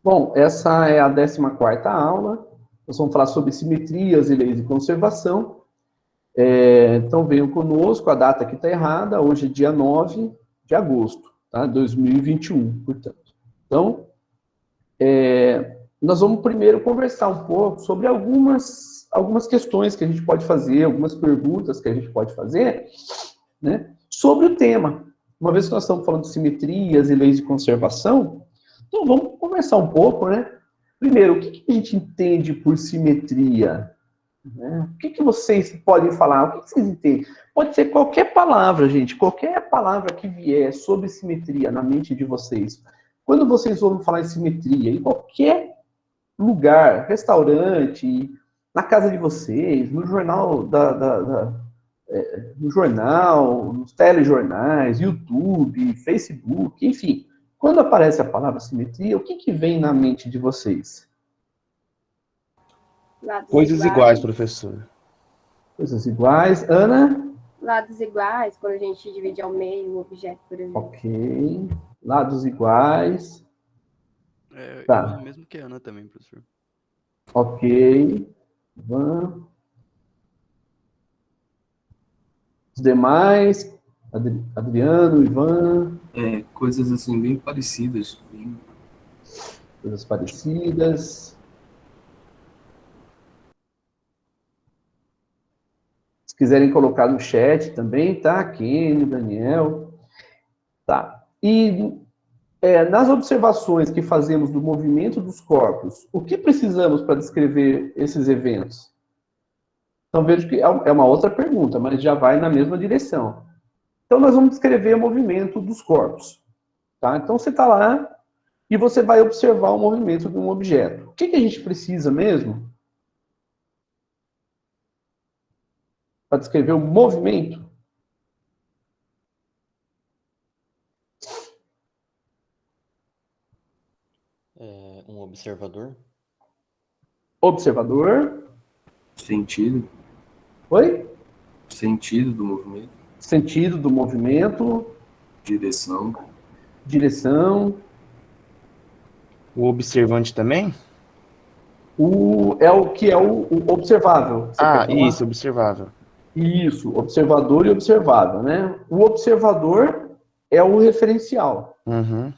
Bom, essa é a 14ª aula. Nós vamos falar sobre simetrias e leis de conservação. Então, venham conosco, a data aqui está errada, hoje é dia 9 de agosto, tá? 2021, portanto. Então, nós vamos primeiro conversar um pouco sobre algumas questões que a gente pode fazer, algumas perguntas que a gente pode fazer, né, sobre o tema. Uma vez que nós estamos falando de simetrias e leis de conservação, então vamos conversar um pouco, né? Primeiro, o que a gente entende por simetria? Né? O que vocês podem falar? O que vocês entendem? Pode ser qualquer palavra, gente, qualquer palavra que vier sobre simetria na mente de vocês. Quando vocês ouvem falar em simetria, em qualquer lugar, restaurante, na casa de vocês, no jornal no jornal, nos telejornais, YouTube, Facebook, enfim. Quando aparece a palavra simetria, o que vem na mente de vocês? Lados Coisas iguais, iguais. professor. Coisas iguais. Ana? Lados iguais, quando a gente divide ao meio o objeto, por exemplo. Ok. Lados iguais. Eu uso o mesmo que a Ana também, professor. Ok. Ivan. Os demais? Adriano, Ivan. Coisas assim bem parecidas. Coisas parecidas. Se quiserem colocar no chat também, tá? Kenny, Daniel. Tá. E nas observações que fazemos do movimento dos corpos, o que precisamos para descrever esses eventos? Então, vejo que é uma outra pergunta, mas já vai na mesma direção. Então, nós vamos descrever o movimento dos corpos. Tá? Então, você está lá e você vai observar o movimento de um objeto. O que a gente precisa mesmo para descrever o movimento? Um observador. Observador. Sentido. Oi? Sentido do movimento. Sentido do movimento. Direção. Direção. O observante também? É o que é o observável. Isso, observável. Isso, observador e observável, né? O observador é o referencial. Uhum.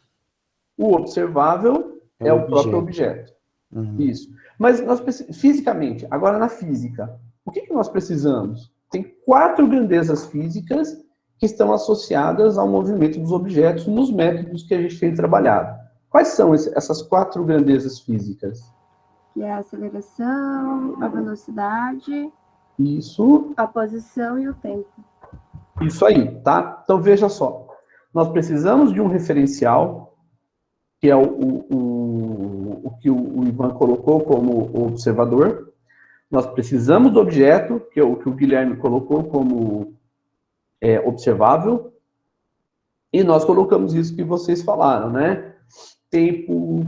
O observável é o próprio objeto. Uhum. Isso. Mas nós fisicamente, agora na física, o que nós precisamos? Tem 4 grandezas físicas que estão associadas ao movimento dos objetos nos métodos que a gente tem trabalhado. Quais são essas 4 grandezas físicas? Que é a aceleração, a velocidade, Isso. a posição e o tempo. Isso aí, tá? Então veja só. Nós precisamos de um referencial, que é o que o Ivan colocou como observador. Nós precisamos do objeto, que é o que o Guilherme colocou como observável. E nós colocamos isso que vocês falaram, né? Tempo,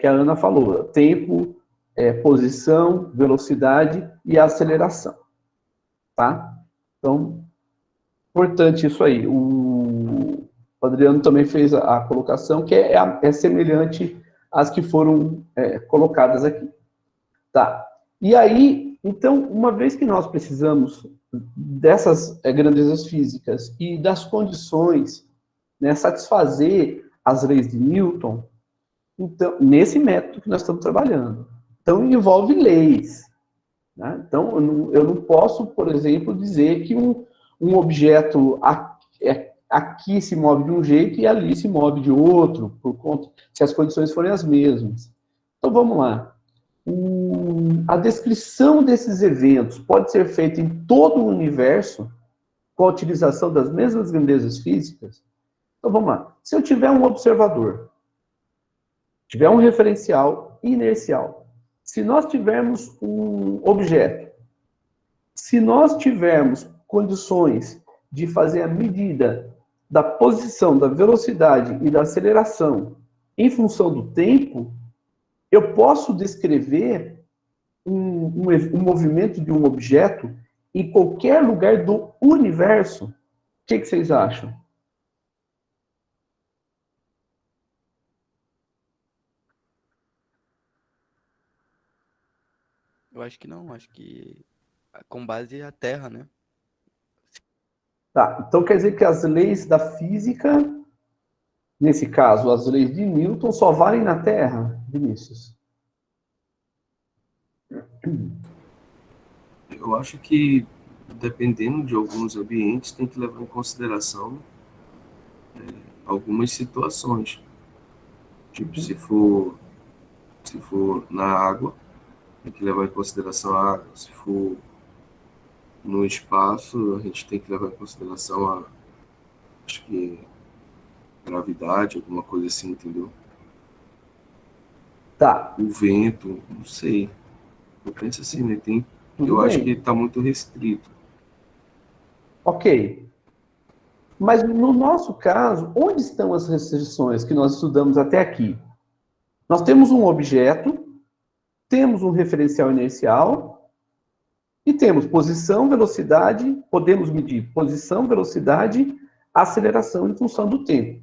que a Ana falou. Tempo, posição, velocidade e aceleração. Tá? Então, importante isso aí. O Adriano também fez a colocação, que é semelhante às que foram colocadas aqui. Tá. E aí, então, uma vez que nós precisamos dessas grandezas físicas e das condições, né, satisfazer as leis de Newton, então, nesse método que nós estamos trabalhando. Então, envolve leis. Né? Então, eu não posso, por exemplo, dizer que um objeto aqui se move de um jeito e ali se move de outro, por conta, se as condições forem as mesmas. Então, vamos lá. A descrição desses eventos pode ser feita em todo o universo com a utilização das mesmas grandezas físicas? Então, vamos lá. Se eu tiver um observador, tiver um referencial inercial, se nós tivermos um objeto, se nós tivermos condições de fazer a medida da posição, da velocidade e da aceleração em função do tempo, eu posso descrever um movimento de um objeto em qualquer lugar do universo. O que vocês acham? Eu acho que não, acho que com base a Terra, né? Tá, então quer dizer que as leis da física, nesse caso, as leis de Newton, só valem na Terra, Vinícius? Eu acho que, dependendo de alguns ambientes, tem que levar em consideração algumas situações. Tipo, se for na água, tem que levar em consideração a água. Se for no espaço, a gente tem que levar em consideração acho que, gravidade, alguma coisa assim, entendeu? Tá, O vento, não sei. Eu penso assim, né? tudo Eu acho que bem. está muito restrito. Ok. Mas no nosso caso, onde estão as restrições que nós estudamos até aqui? Nós temos um objeto, temos um referencial inercial e temos posição, velocidade, podemos medir posição, velocidade, aceleração em função do tempo.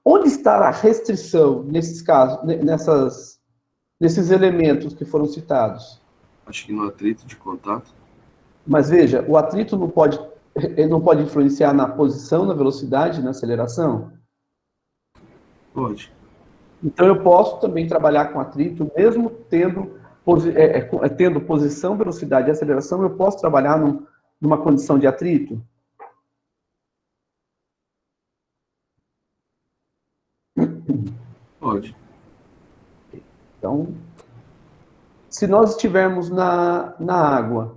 Onde está a restrição nesses casos, nesses elementos que foram citados? Acho que no atrito de contato, Mas veja, o atrito não pode influenciar na posição, na velocidade, na aceleração? pode. Então eu posso também trabalhar com atrito, mesmo tendo posição, velocidade e aceleração, eu posso trabalhar numa condição de atrito? Pode. Então, se nós estivermos na água,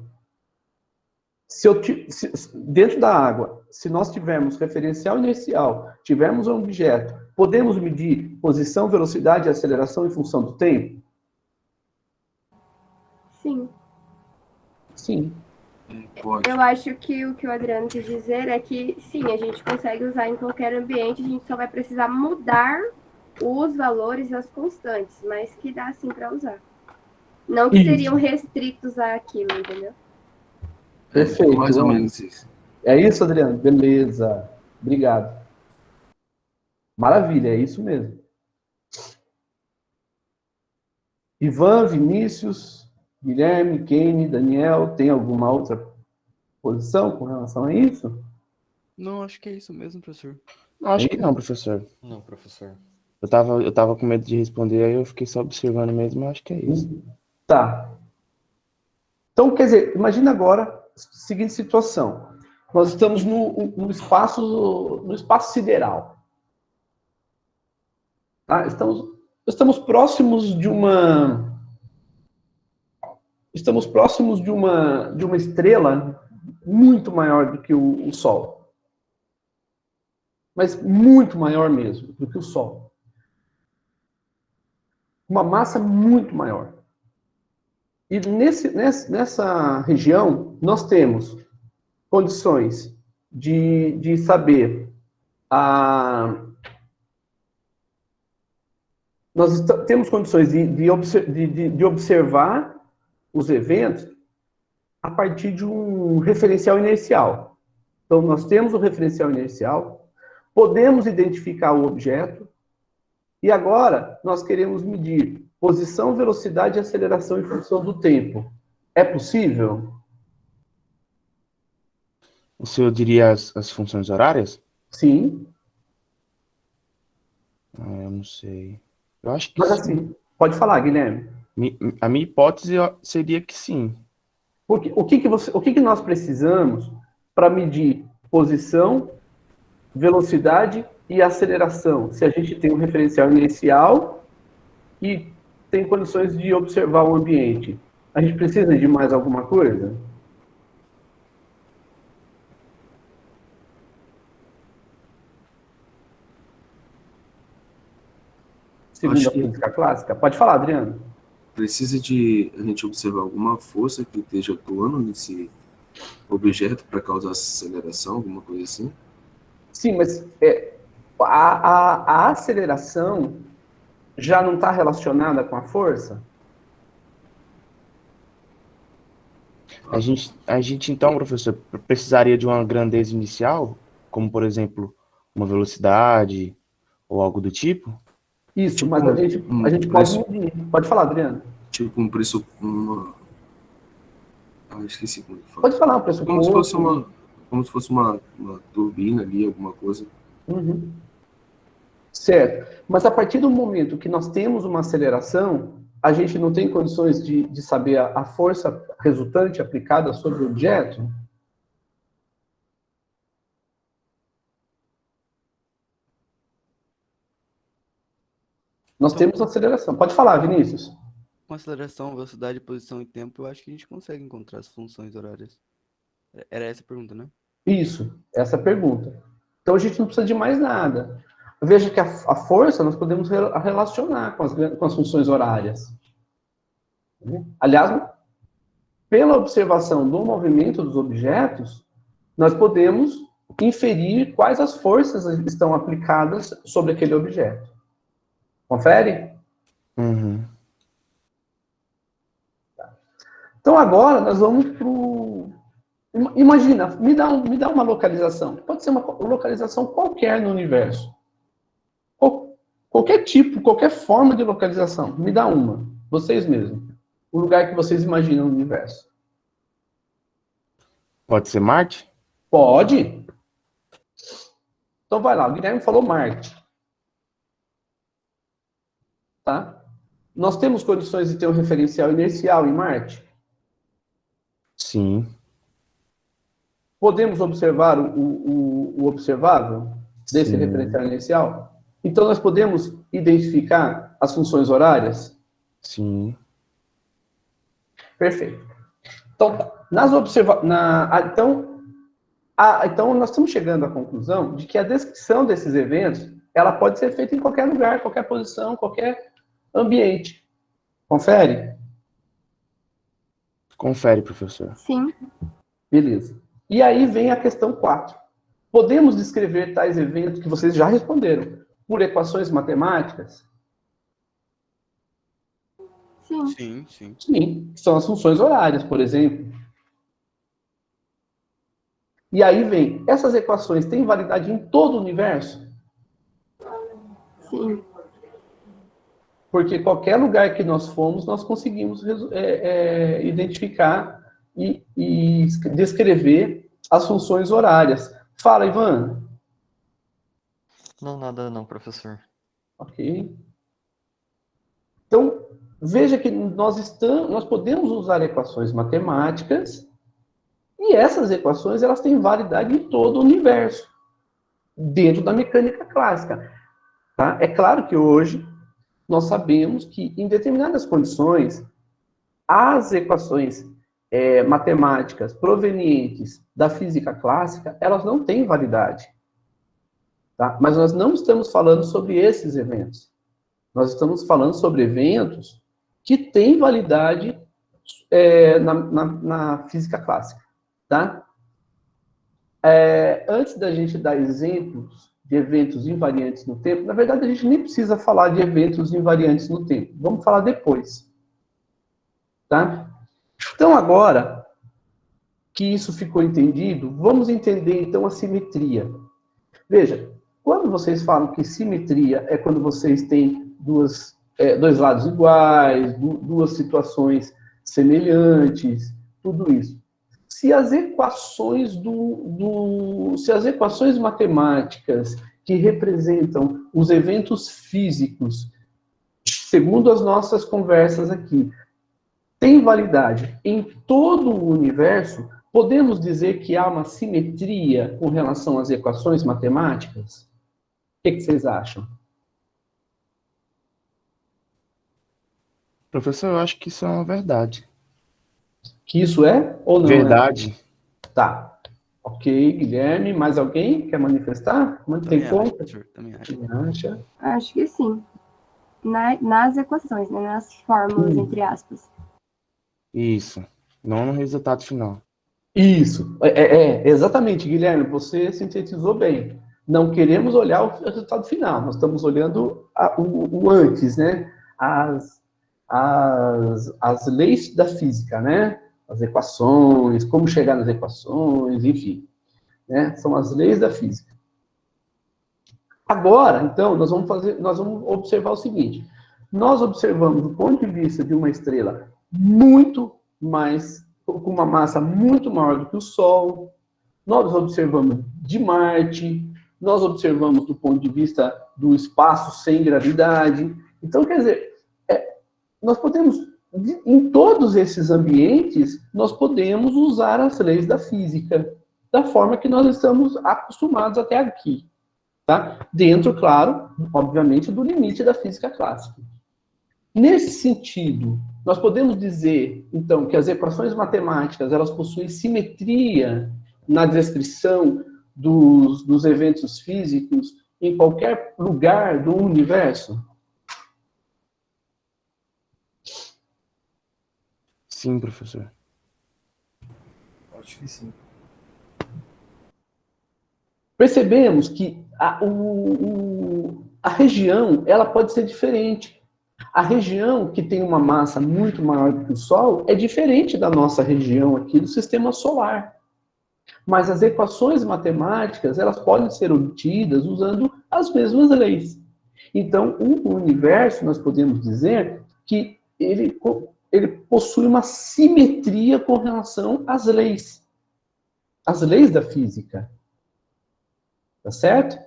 dentro da água, se nós tivermos referencial inercial, tivermos um objeto, podemos medir posição, velocidade e aceleração em função do tempo? Sim. Sim. Pode. Eu acho que o Adriano quis dizer é que, sim, a gente consegue usar em qualquer ambiente, a gente só vai precisar mudar os valores e as constantes, mas que dá sim para usar. Não que seriam restritos àquilo, entendeu? Perfeito. Mais ou menos isso. É isso, Adriano? Beleza. Obrigado. Maravilha, é isso mesmo. Ivan, Vinícius, Guilherme, Kenny, Daniel, tem alguma outra posição com relação a isso? Não, acho que é isso mesmo, professor. Não, acho que não, professor. Não, professor. Eu tava com medo de responder, aí eu fiquei só observando mesmo, eu acho que é isso. Tá. Então, quer dizer, imagina agora a seguinte situação. Nós estamos no espaço sideral. Tá? Estamos próximos de uma estrela muito maior do que o Sol. Mas muito maior mesmo do que o Sol. Uma massa muito maior. E nessa região, nós temos condições de saber nós temos condições de observar os eventos a partir de um referencial inercial. Então, nós temos o referencial inercial, podemos identificar o objeto, e agora nós queremos medir posição, velocidade e aceleração em função do tempo. É possível? O senhor diria as funções horárias? Sim. Eu não sei. Eu acho que Mas sim. assim, pode falar, Guilherme. A minha hipótese seria que sim. Porque o que nós precisamos para medir posição, velocidade e aceleração? Se a gente tem um referencial inicial e tem condições de observar o ambiente, a gente precisa de mais alguma coisa? Segundo a física clássica? Pode falar, Adriano. Precisa de a gente observar alguma força que esteja atuando nesse objeto para causar aceleração, alguma coisa assim? Sim, mas a aceleração já não está relacionada com a força? A gente então, professor, precisaria de uma grandeza inicial, como por exemplo, uma velocidade ou algo do tipo? Isso, mas a gente pode medir. Pode falar, Adriano. tipo um preço, esqueci como ele fala. Pode falar, um pressuposto. Como se fosse uma turbina ali, alguma coisa. Uhum. Certo. Mas a partir do momento que nós temos uma aceleração, a gente não tem condições de saber a força resultante aplicada sobre o objeto? Nós Então, temos aceleração. Pode falar, Vinícius. com aceleração, velocidade, posição e tempo, eu acho que a gente consegue encontrar as funções horárias. Era essa a pergunta, né? Isso, essa é a pergunta. Então a gente não precisa de mais nada. Veja que a força nós podemos relacionar com as funções horárias. Aliás, pela observação do movimento dos objetos, nós podemos inferir quais as forças estão aplicadas sobre aquele objeto. Confere? Uhum. Então agora nós vamos para o... Imagina, me dá uma localização. Pode ser uma localização qualquer no universo. Qualquer tipo, qualquer forma de localização. Me dá uma. Vocês mesmos. O lugar que vocês imaginam no universo. Pode ser Marte? Pode. Então vai lá. O Guilherme falou Marte. Tá? Nós temos condições de ter um referencial inercial em Marte? Sim. Podemos observar o observável desse Sim. referencial inercial? Então nós podemos identificar as funções horárias? Sim. Perfeito. Então, então nós estamos chegando à conclusão de que a descrição desses eventos, ela pode ser feita em qualquer lugar, qualquer posição, qualquer ambiente. Confere? Confere, professor. Sim. Beleza. E aí vem a questão 4. Podemos descrever tais eventos que vocês já responderam por equações matemáticas? Sim. Sim, sim. Sim, são as funções horárias, por exemplo. E aí vem, essas equações têm validade em todo o universo? Sim. Porque qualquer lugar que nós fomos, nós conseguimos identificar e descrever as funções horárias. Fala, Ivan. Não, nada não, professor. Ok. Então, veja que nós podemos usar equações matemáticas e essas equações elas têm validade em todo o universo, dentro da mecânica clássica. Tá? É claro que hoje nós sabemos que, em determinadas condições, as equações matemáticas provenientes da física clássica, elas não têm validade. Tá? Mas nós não estamos falando sobre esses eventos. Nós estamos falando sobre eventos que têm validade na física clássica. Tá? Antes da gente dar exemplos de eventos invariantes no tempo, na verdade a gente nem precisa falar de eventos invariantes no tempo. Vamos falar depois. Tá? Então agora que isso ficou entendido, vamos entender então a simetria. Veja, quando vocês falam que simetria é quando vocês têm dois lados iguais, duas situações semelhantes, tudo isso. Se as equações se as equações matemáticas que representam os eventos físicos, segundo as nossas conversas aqui, têm validade em todo o universo, podemos dizer que há uma simetria com relação às equações matemáticas? O que vocês acham? Professor, eu acho que isso é uma verdade. Que isso é ou não Verdade. é? Tá. Ok, Guilherme. Mais alguém quer manifestar? Tem como? Também acho. Acha? Acho que sim. Nas equações, né? Nas fórmulas, entre aspas. Isso. Não no resultado final. Isso. Exatamente, Guilherme. Você sintetizou bem. Não queremos olhar o resultado final. Nós estamos olhando o antes, né? As leis da física, né? As equações, como chegar nas equações, enfim. Né? São as leis da física. Agora, então, nós vamos observar o seguinte. nós observamos, do ponto de vista de uma estrela muito mais, com uma massa muito maior do que o Sol, nós observamos de Marte, nós observamos do ponto de vista do espaço sem gravidade. Então, quer dizer, nós podemos, em todos esses ambientes, nós podemos usar as leis da física, da forma que nós estamos acostumados até aqui. Tá? Dentro, claro, obviamente, do limite da física clássica. Nesse sentido, nós podemos dizer, então, que as equações matemáticas, elas possuem simetria na descrição dos eventos físicos em qualquer lugar do universo? Sim, professor. Acho que sim. Percebemos que a região, ela pode ser diferente. A região que tem uma massa muito maior do que o Sol é diferente da nossa região aqui do Sistema Solar. Mas as equações matemáticas, elas podem ser obtidas usando as mesmas leis. Então, o universo, nós podemos dizer que ele possui uma simetria com relação às leis da física. Tá certo?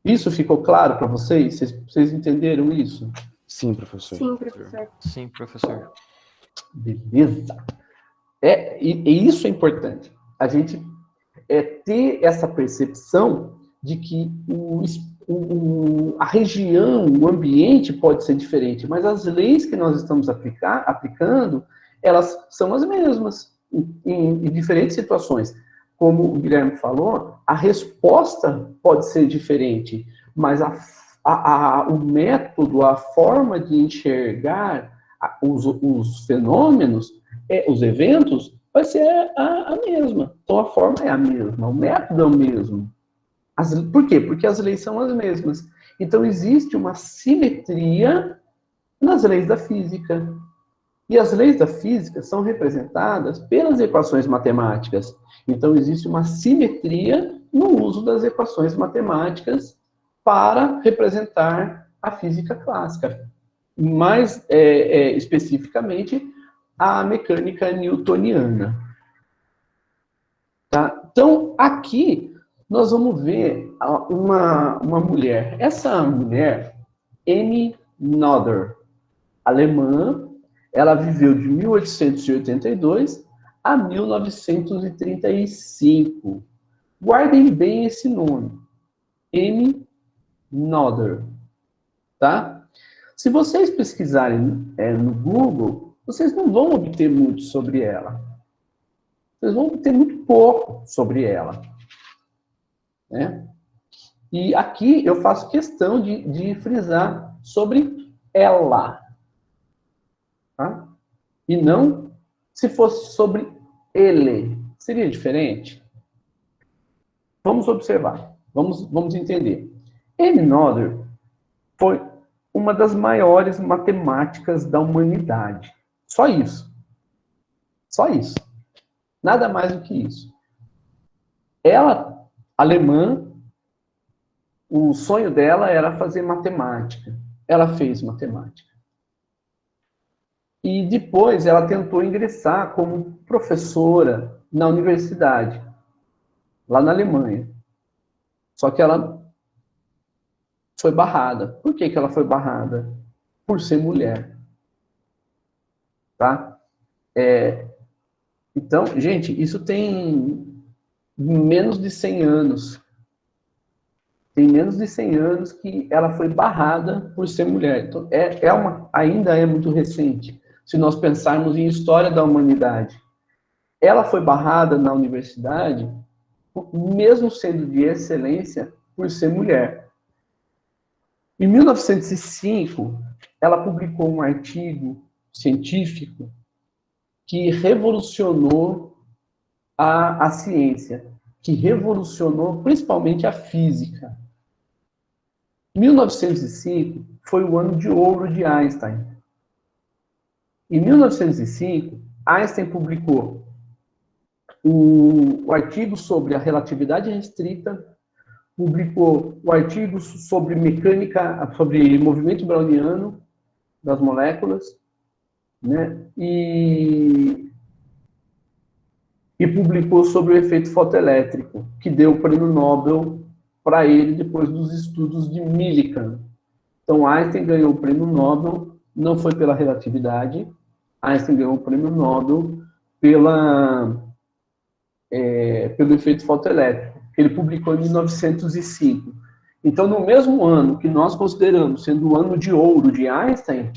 Isso ficou claro para vocês? Vocês entenderam isso? Sim, professor. Sim, professor. Sim, professor. Beleza. E isso é importante. A gente ter essa percepção de que a região, o ambiente pode ser diferente, mas as leis que nós estamos aplicando, elas são as mesmas em diferentes situações. Como o Guilherme falou, a resposta pode ser diferente, mas o método, a forma de enxergar os fenômenos, os eventos, vai ser a mesma. Então, a forma é a mesma, o método é o mesmo. Por quê? Porque as leis são as mesmas. Então, existe uma simetria nas leis da física. E as leis da física são representadas pelas equações matemáticas. Então, existe uma simetria no uso das equações matemáticas para representar a física clássica. Mais especificamente, a mecânica newtoniana. Tá? Então, aqui, nós vamos ver uma mulher. Essa mulher, Annie Noether, alemã, ela viveu de 1882 a 1935. Guardem bem esse nome. Annie Noether. Tá? Se vocês pesquisarem no Google, vocês não vão obter muito sobre ela. Vocês vão obter muito pouco sobre ela. Né? E aqui eu faço questão de frisar sobre ela. Tá? E não se fosse sobre ele. Seria diferente? Vamos observar. Vamos entender. Annie Noether foi uma das maiores matemáticas da humanidade. Só isso. Só isso. Nada mais do que isso. Ela, alemã, o sonho dela era fazer matemática. Ela fez matemática. E depois ela tentou ingressar como professora na universidade, lá na Alemanha. Só que ela foi barrada. Por que ela foi barrada? Por ser mulher. Tá? Então, gente, isso tem menos de 100 anos. Tem menos de 100 anos que ela foi barrada por ser mulher. Então, ainda é muito recente, se nós pensarmos em história da humanidade. Ela foi barrada na universidade, mesmo sendo de excelência, por ser mulher. Em 1905, ela publicou um artigo científico que revolucionou a ciência, que revolucionou principalmente a física. 1905 foi o ano de ouro de Einstein. Em 1905, Einstein publicou o artigo sobre a relatividade restrita, publicou o artigo sobre mecânica, sobre movimento browniano das moléculas, né? E publicou sobre o efeito fotoelétrico, que deu o prêmio Nobel para ele depois dos estudos de Millikan. Então, Einstein ganhou o prêmio Nobel, não foi pela relatividade, Einstein ganhou o prêmio Nobel pelo efeito fotoelétrico, que ele publicou em 1905. Então, no mesmo ano que nós consideramos sendo o ano de ouro de Einstein,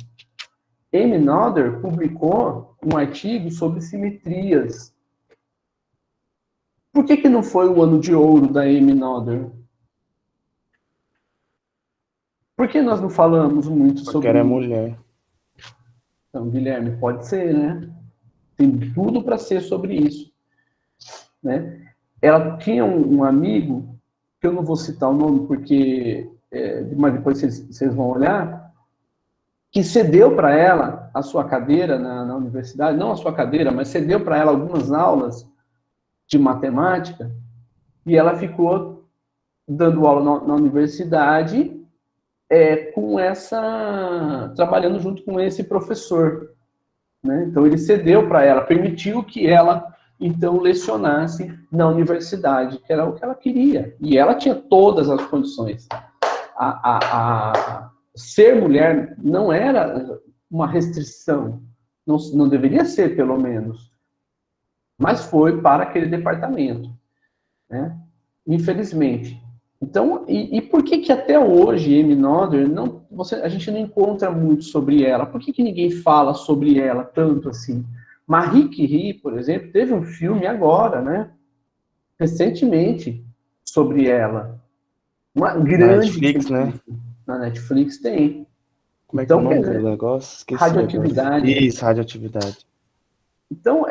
Amy Noether publicou um artigo sobre simetrias. Por que não foi o ano de ouro da Amy Noether? Por que nós não falamos muito sobre isso? Porque era mulher. Então, Guilherme, pode ser, né? Tem tudo para ser sobre isso. Né? Ela tinha um amigo, que eu não vou citar o nome, porque mas depois vocês vão olhar, que cedeu para ela a sua cadeira na universidade, não a sua cadeira, mas cedeu para ela algumas aulas de matemática, e ela ficou dando aula na universidade trabalhando junto com esse professor. Né? Então, ele cedeu para ela, permitiu que ela, então, lecionasse na universidade, que era o que ela queria. E ela tinha todas as condições. Ser mulher não era uma restrição, não deveria ser, pelo menos. Mas foi para aquele departamento. Né? Infelizmente. Então, e por que até hoje, Amy Noether, a gente não encontra muito sobre ela? Por que ninguém fala sobre ela tanto assim? Marie Curie, por exemplo, teve um filme agora, né? Recentemente, sobre ela. Uma grande... Netflix, né? Na Netflix tem. Como é que é o nome do negócio? Esqueci. Radioatividade. Isso, radioatividade. Então,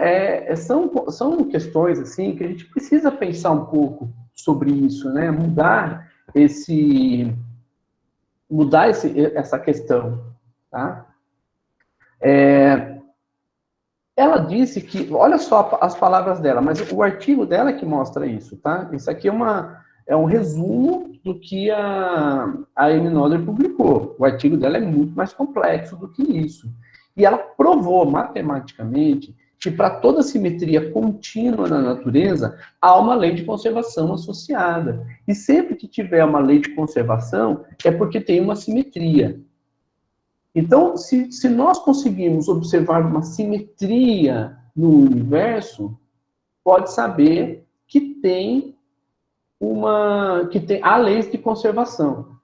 são questões assim que a gente precisa pensar um pouco sobre isso, né? Mudar essa questão, tá? Ela disse que, olha só as palavras dela, mas o artigo dela é que mostra isso, tá? Isso aqui é um resumo do que a Amy Noether publicou. O artigo dela é muito mais complexo do que isso. E ela provou matematicamente que para toda simetria contínua na natureza, há uma lei de conservação associada. E sempre que tiver uma lei de conservação, é porque tem uma simetria. Então, se nós conseguirmos observar uma simetria no universo, pode saber que há leis de conservação.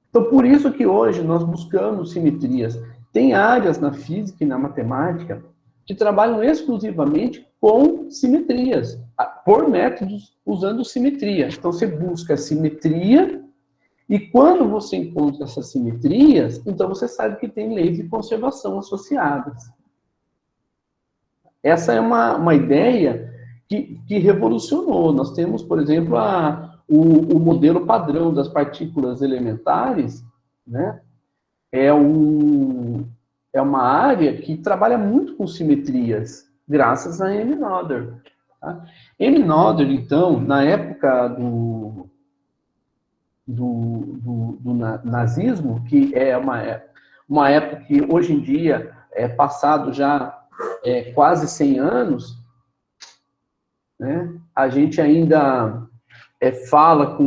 Então, por isso que hoje nós buscamos simetrias. Tem áreas na física e na matemática que trabalham exclusivamente com simetrias, por métodos usando simetria. Então, você busca a simetria, e quando você encontra essas simetrias, então você sabe que tem leis de conservação associadas. Essa é uma ideia que revolucionou. Nós temos, por exemplo, o modelo padrão das partículas elementares, né? É uma área que trabalha muito com simetrias, graças a Amy Noether. Tá? Amy Noether, então, na época do nazismo, que é uma época que hoje em dia é passado já quase 100 anos, né? A gente ainda fala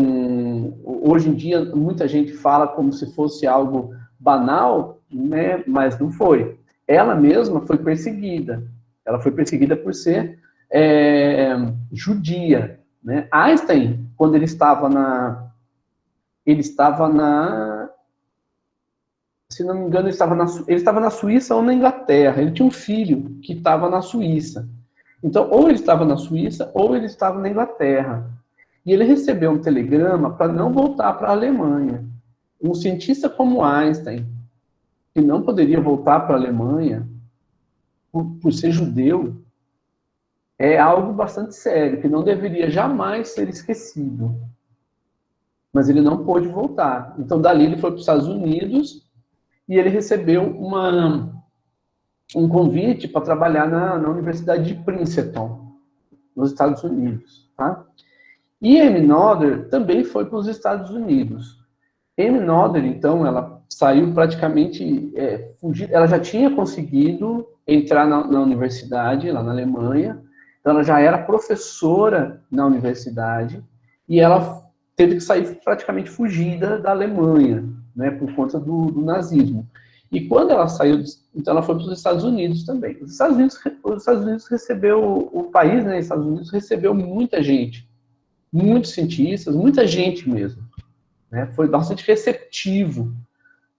hoje em dia, muita gente fala como se fosse algo banal, né? Mas não foi. Ela mesma foi perseguida. Ela foi perseguida por ser judia. Né? Einstein, quando ele estava se não me engano, ele estava na Suíça ou na Inglaterra. Ele tinha um filho que estava na Suíça. Então, ou ele estava na Suíça ou ele estava na Inglaterra. E ele recebeu um telegrama para não voltar para a Alemanha. Um cientista como Einstein, que não poderia voltar para a Alemanha por ser judeu, é algo bastante sério, que não deveria jamais ser esquecido. Mas ele não pôde voltar. Então, dali ele foi para os Estados Unidos e ele recebeu um convite para trabalhar na Universidade de Princeton, nos Estados Unidos. Tá? E Amy Noether também foi para os Estados Unidos. Amy Noether, então, ela saiu praticamente fugida. Ela já tinha conseguido entrar na universidade, lá na Alemanha. Então, ela já era professora na universidade. E ela teve que sair praticamente fugida da Alemanha, né, por conta do nazismo. E quando ela saiu, então ela foi para os Estados Unidos também. Os Estados Unidos recebeu, o país, né, os Estados Unidos recebeu muita gente, muitos cientistas, muita gente mesmo, né, foi bastante receptivo,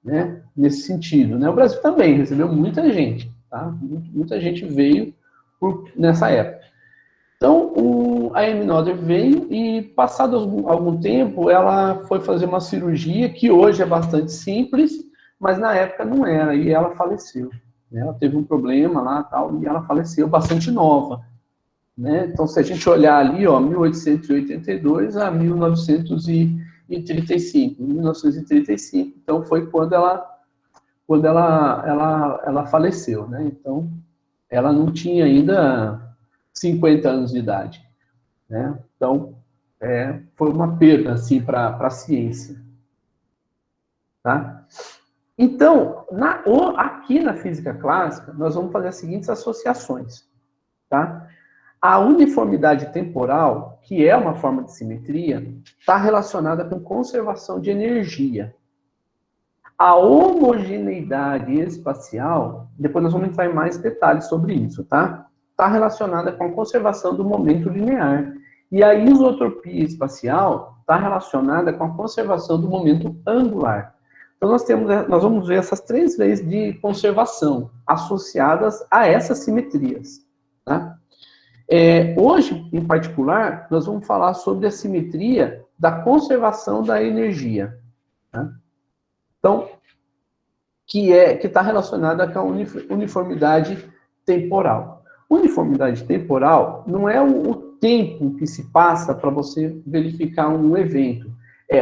né, nesse sentido, né. O Brasil também recebeu muita gente, tá? Muita gente veio nessa época. Então, a Amy Noether veio e, passado algum tempo, ela foi fazer uma cirurgia que hoje é bastante simples, mas na época não era, e ela faleceu. Né? Ela teve um problema lá tal, e ela faleceu bastante nova. Né? Então, se a gente olhar ali, ó, 1882 a 1935, 1935, então foi quando ela faleceu. Né? Então, ela não tinha ainda 50 anos de idade. Né? Então, foi uma perda assim, para a ciência. Tá? Então, aqui na física clássica, nós vamos fazer as seguintes associações. Tá? A uniformidade temporal, que é uma forma de simetria, está relacionada com conservação de energia. A homogeneidade espacial, depois nós vamos entrar em mais detalhes sobre isso, tá? Está relacionada com a conservação do momento linear. E a isotropia espacial está relacionada com a conservação do momento angular. Então, nós vamos ver essas 3 leis de conservação associadas a essas simetrias. Tá? Hoje, em particular, nós vamos falar sobre a simetria da conservação da energia. Tá? Então, que está relacionada com a uniformidade temporal. Uniformidade temporal não é o tempo que se passa para você verificar um evento.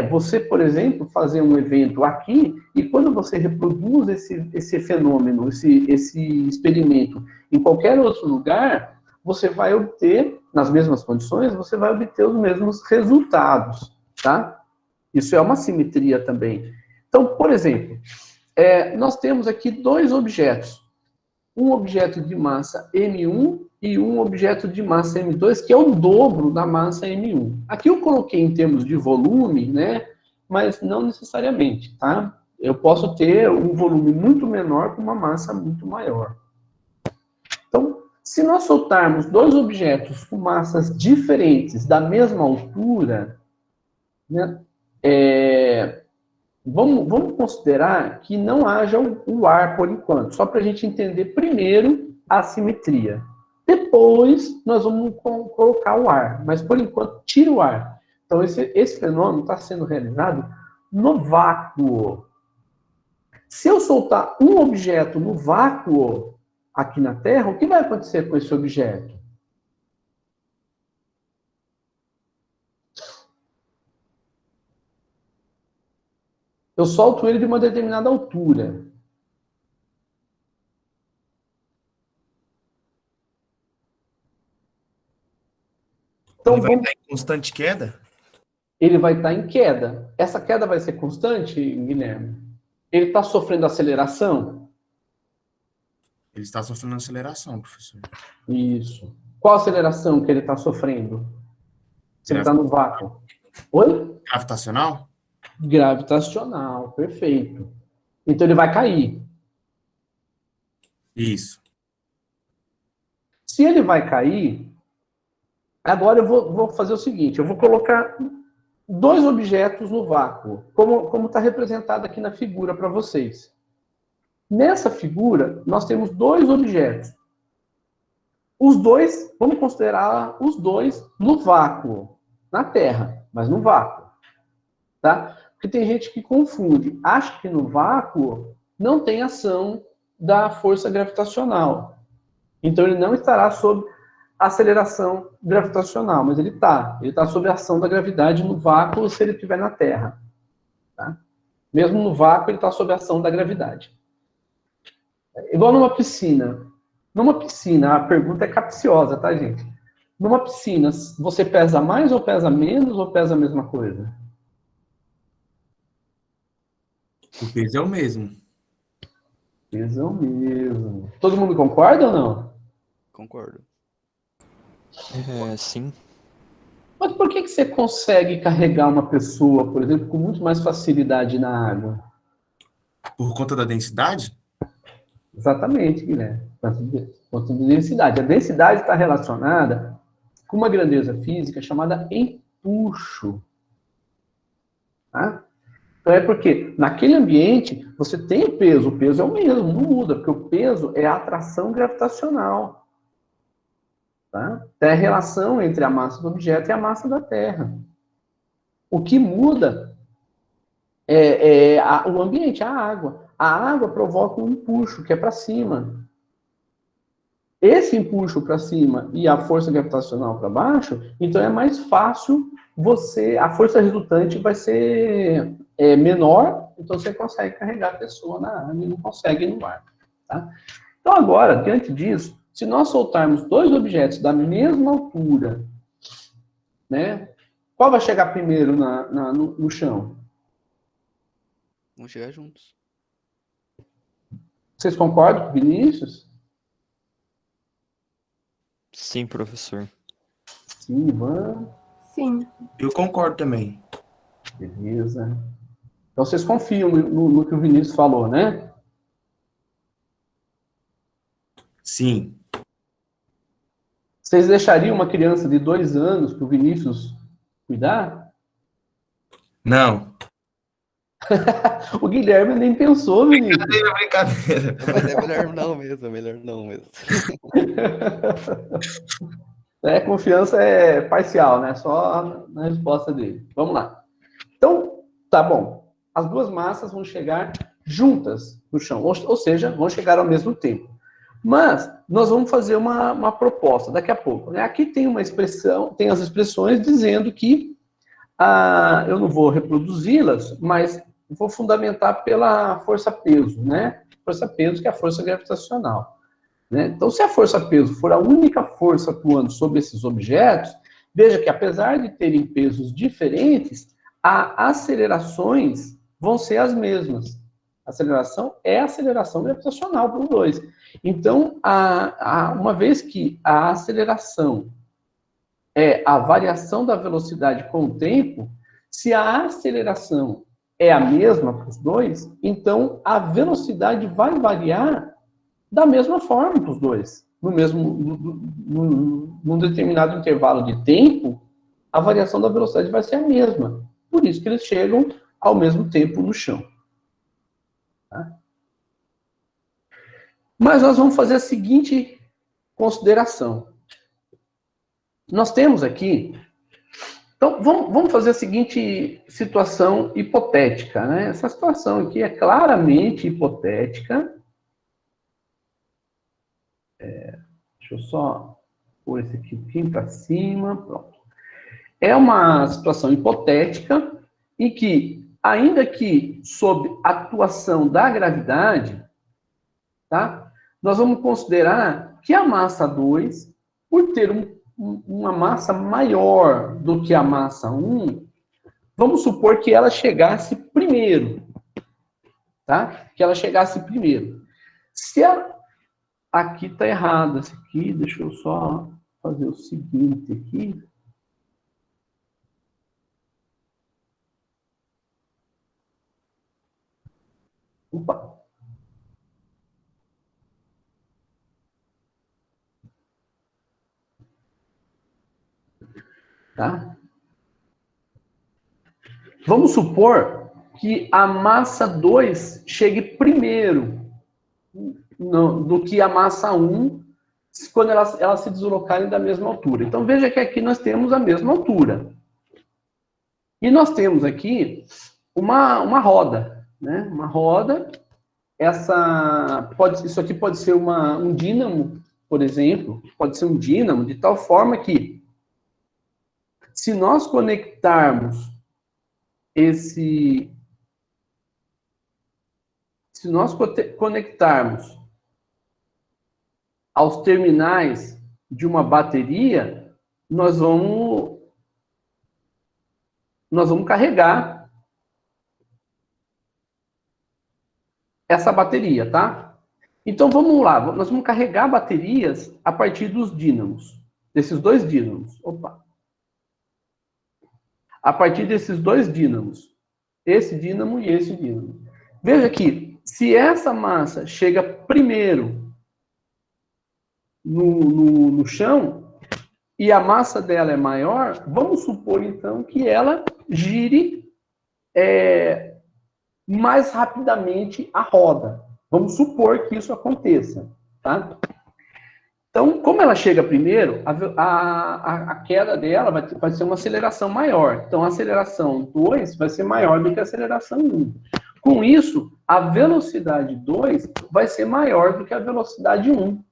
Você, por exemplo, fazer um evento aqui, e quando você reproduz esse fenômeno, esse experimento em qualquer outro lugar, você vai obter, nas mesmas condições, você vai obter os mesmos resultados, tá? Isso é uma simetria também. Então, por exemplo, nós temos aqui 2 objetos. Um objeto de massa M1 e um objeto de massa M2, que é o dobro da massa M1. Aqui eu coloquei em termos de volume, né? Mas não necessariamente, tá? Eu posso ter um volume muito menor com uma massa muito maior. Então, se nós soltarmos 2 objetos com massas diferentes da mesma altura, né? Vamos considerar que não haja o ar por enquanto, só para a gente entender primeiro a simetria. Depois, nós vamos colocar o ar, mas por enquanto, tira o ar. Então, esse fenômeno está sendo realizado no vácuo. Se eu soltar um objeto no vácuo aqui na Terra, o que vai acontecer com esse objeto? Eu solto ele de uma determinada altura. Então, ele vai estar em constante queda? Ele vai estar em queda. Essa queda vai ser constante, Guilherme? Ele está sofrendo aceleração? Ele está sofrendo aceleração, professor. Isso. Qual aceleração que ele está sofrendo? Se ele está no vácuo. Oi? Gravitacional? Gravitacional, perfeito. Então ele vai cair. Isso. Se ele vai cair, agora eu vou fazer o seguinte, eu vou colocar 2 objetos no vácuo, como está representado aqui na figura para vocês. Nessa figura, nós temos 2 objetos. Os 2, vamos considerar os 2 no vácuo, na Terra, mas no vácuo. Tá? Porque tem gente que confunde, acha que no vácuo não tem ação da força gravitacional. Então ele não estará sob aceleração gravitacional, mas ele está. Ele está sob a ação da gravidade no vácuo se ele estiver na Terra. Tá? Mesmo no vácuo, ele está sob a ação da gravidade. Igual numa piscina. Numa piscina, a pergunta é capciosa, tá, gente? Numa piscina, você pesa mais ou pesa menos ou pesa a mesma coisa? O peso é o mesmo. Pesa o mesmo. Todo mundo concorda ou não? Concordo. Sim. Mas por que você consegue carregar uma pessoa, por exemplo, com muito mais facilidade na água? Por conta da densidade? Exatamente, Guilherme. Quanto de densidade. A densidade está relacionada com uma grandeza física chamada empuxo. Tá? Então é porque naquele ambiente você tem o peso é o mesmo, não muda, porque o peso é a atração gravitacional. Tá? É a relação entre a massa do objeto e a massa da Terra. O que muda o ambiente, a água. A água provoca um empuxo, que é para cima. Esse empuxo para cima e a força gravitacional para baixo, então é mais fácil a força resultante vai ser menor, então você consegue carregar a pessoa na água e não consegue no ar. Tá? Então agora, diante disso, se nós soltarmos dois objetos da mesma altura, né, qual vai chegar primeiro no chão? Vamos chegar juntos. Vocês concordam com o Vinícius? Sim, professor. Sim, Ivan. Sim. Eu concordo também. Beleza. Então vocês confiam no que o Vinícius falou, né? Sim. Vocês deixariam uma criança de 2 anos para o Vinícius cuidar? Não. O Guilherme nem pensou, Vinícius. Brincadeira. Mas é melhor não mesmo, é melhor não mesmo. Confiança é parcial, né? Só na resposta dele. Vamos lá. Então, tá bom. As duas massas vão chegar juntas no chão, ou seja, vão chegar ao mesmo tempo. Mas nós vamos fazer uma proposta daqui a pouco. Né? Aqui tem uma expressão, tem as expressões dizendo que eu não vou reproduzi-las, mas vou fundamentar pela força-peso, né? Força-peso, que é a força gravitacional. Né? Então, se a força-peso for a única força atuando sobre esses objetos, veja que apesar de terem pesos diferentes, as acelerações vão ser as mesmas. A aceleração é a aceleração gravitacional para os dois. Então, uma vez que a aceleração é a variação da velocidade com o tempo, se a aceleração é a mesma para os dois, então a velocidade vai variar da mesma forma para os dois. Num determinado intervalo de tempo, a variação da velocidade vai ser a mesma. Por isso que eles chegam ao mesmo tempo no chão. Tá? Mas nós vamos fazer a seguinte consideração. Nós temos aqui... Então, vamos fazer a seguinte situação hipotética. Né? Essa situação aqui é claramente hipotética. Deixa eu só pôr esse aqui um pouquinho para cima. Pronto. É uma situação hipotética em que, ainda que sob atuação da gravidade, tá? Nós vamos considerar que a massa 2, por ter uma massa maior do que a massa 1, vamos supor que ela chegasse primeiro. Tá? Que ela chegasse primeiro. Se aqui está errado, esse aqui, deixa eu só fazer o seguinte aqui. Opa. Tá? Vamos supor que a massa 2 chegue primeiro do que a massa 1, quando elas se deslocarem da mesma altura. Então, veja que aqui nós temos a mesma altura. E nós temos aqui uma roda. Né? Uma roda, isso aqui pode ser um dínamo, por exemplo, pode ser um dínamo, de tal forma que, se nós conectarmos aos terminais de uma bateria, nós vamos carregar essa bateria, tá? Então vamos lá, nós vamos carregar baterias a partir dos dínamos, desses dois dínamos. Opa! A partir desses dois dínamos, esse dínamo e esse dínamo. Veja que, se essa massa chega primeiro no chão, e a massa dela é maior, vamos supor, então, que ela gire mais rapidamente a roda. Vamos supor que isso aconteça, tá? Então, como ela chega primeiro, a queda dela vai ser uma aceleração maior. Então, a aceleração 2 vai ser maior do que a aceleração 1. Com isso, a velocidade 2 vai ser maior do que a velocidade 1.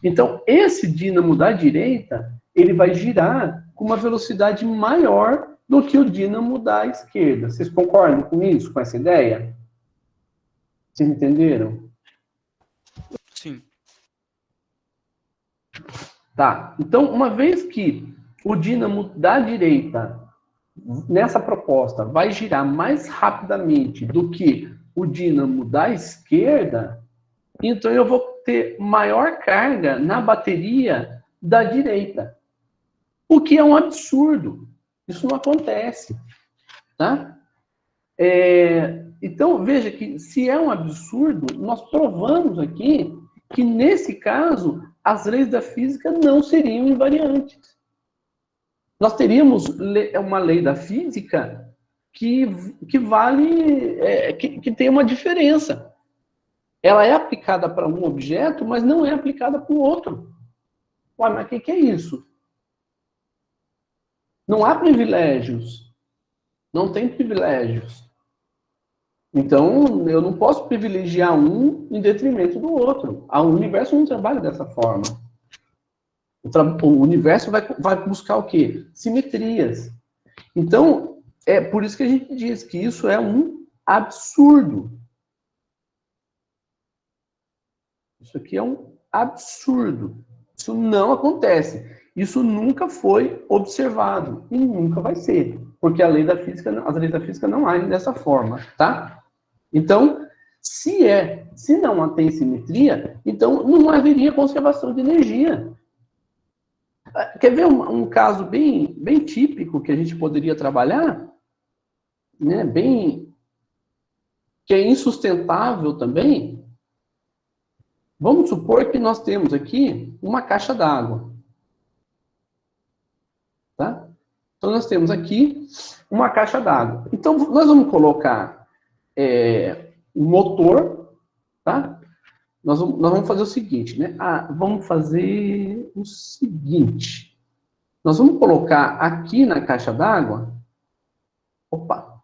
Então, esse dínamo da direita, ele vai girar com uma velocidade maior do que o dínamo da esquerda. Vocês concordam com isso, com essa ideia? Vocês entenderam? Sim. Tá. Então, uma vez que o dínamo da direita, nessa proposta, vai girar mais rapidamente do que o dínamo da esquerda, então eu vou ter maior carga na bateria da direita. O que é um absurdo. Isso não acontece. Tá? Então, veja que se é um absurdo, nós provamos aqui que, nesse caso, as leis da física não seriam invariantes. Nós teríamos uma lei da física que vale, que tem uma diferença. Ela é aplicada para um objeto, mas não é aplicada para o outro. Ué, mas o que é isso? Não há privilégios. Não tem privilégios. Então, eu não posso privilegiar um em detrimento do outro. O universo não trabalha dessa forma. O universo vai buscar o quê? Simetrias. Então, é por isso que a gente diz que isso é um absurdo. Isso aqui é um absurdo. Isso não acontece. Isso nunca foi observado e nunca vai ser, porque as leis da física não agem dessa forma, tá? Então, se não tem simetria, então não haveria conservação de energia. Quer ver um caso bem típico que a gente poderia trabalhar, né? Que é insustentável também. Vamos supor que nós temos aqui uma caixa d'água. Tá? Então, nós temos aqui uma caixa d'água. Então, nós vamos colocar um motor, tá? Nós vamos fazer o seguinte, né? Vamos fazer o seguinte. Nós vamos colocar aqui na caixa d'água. Opa!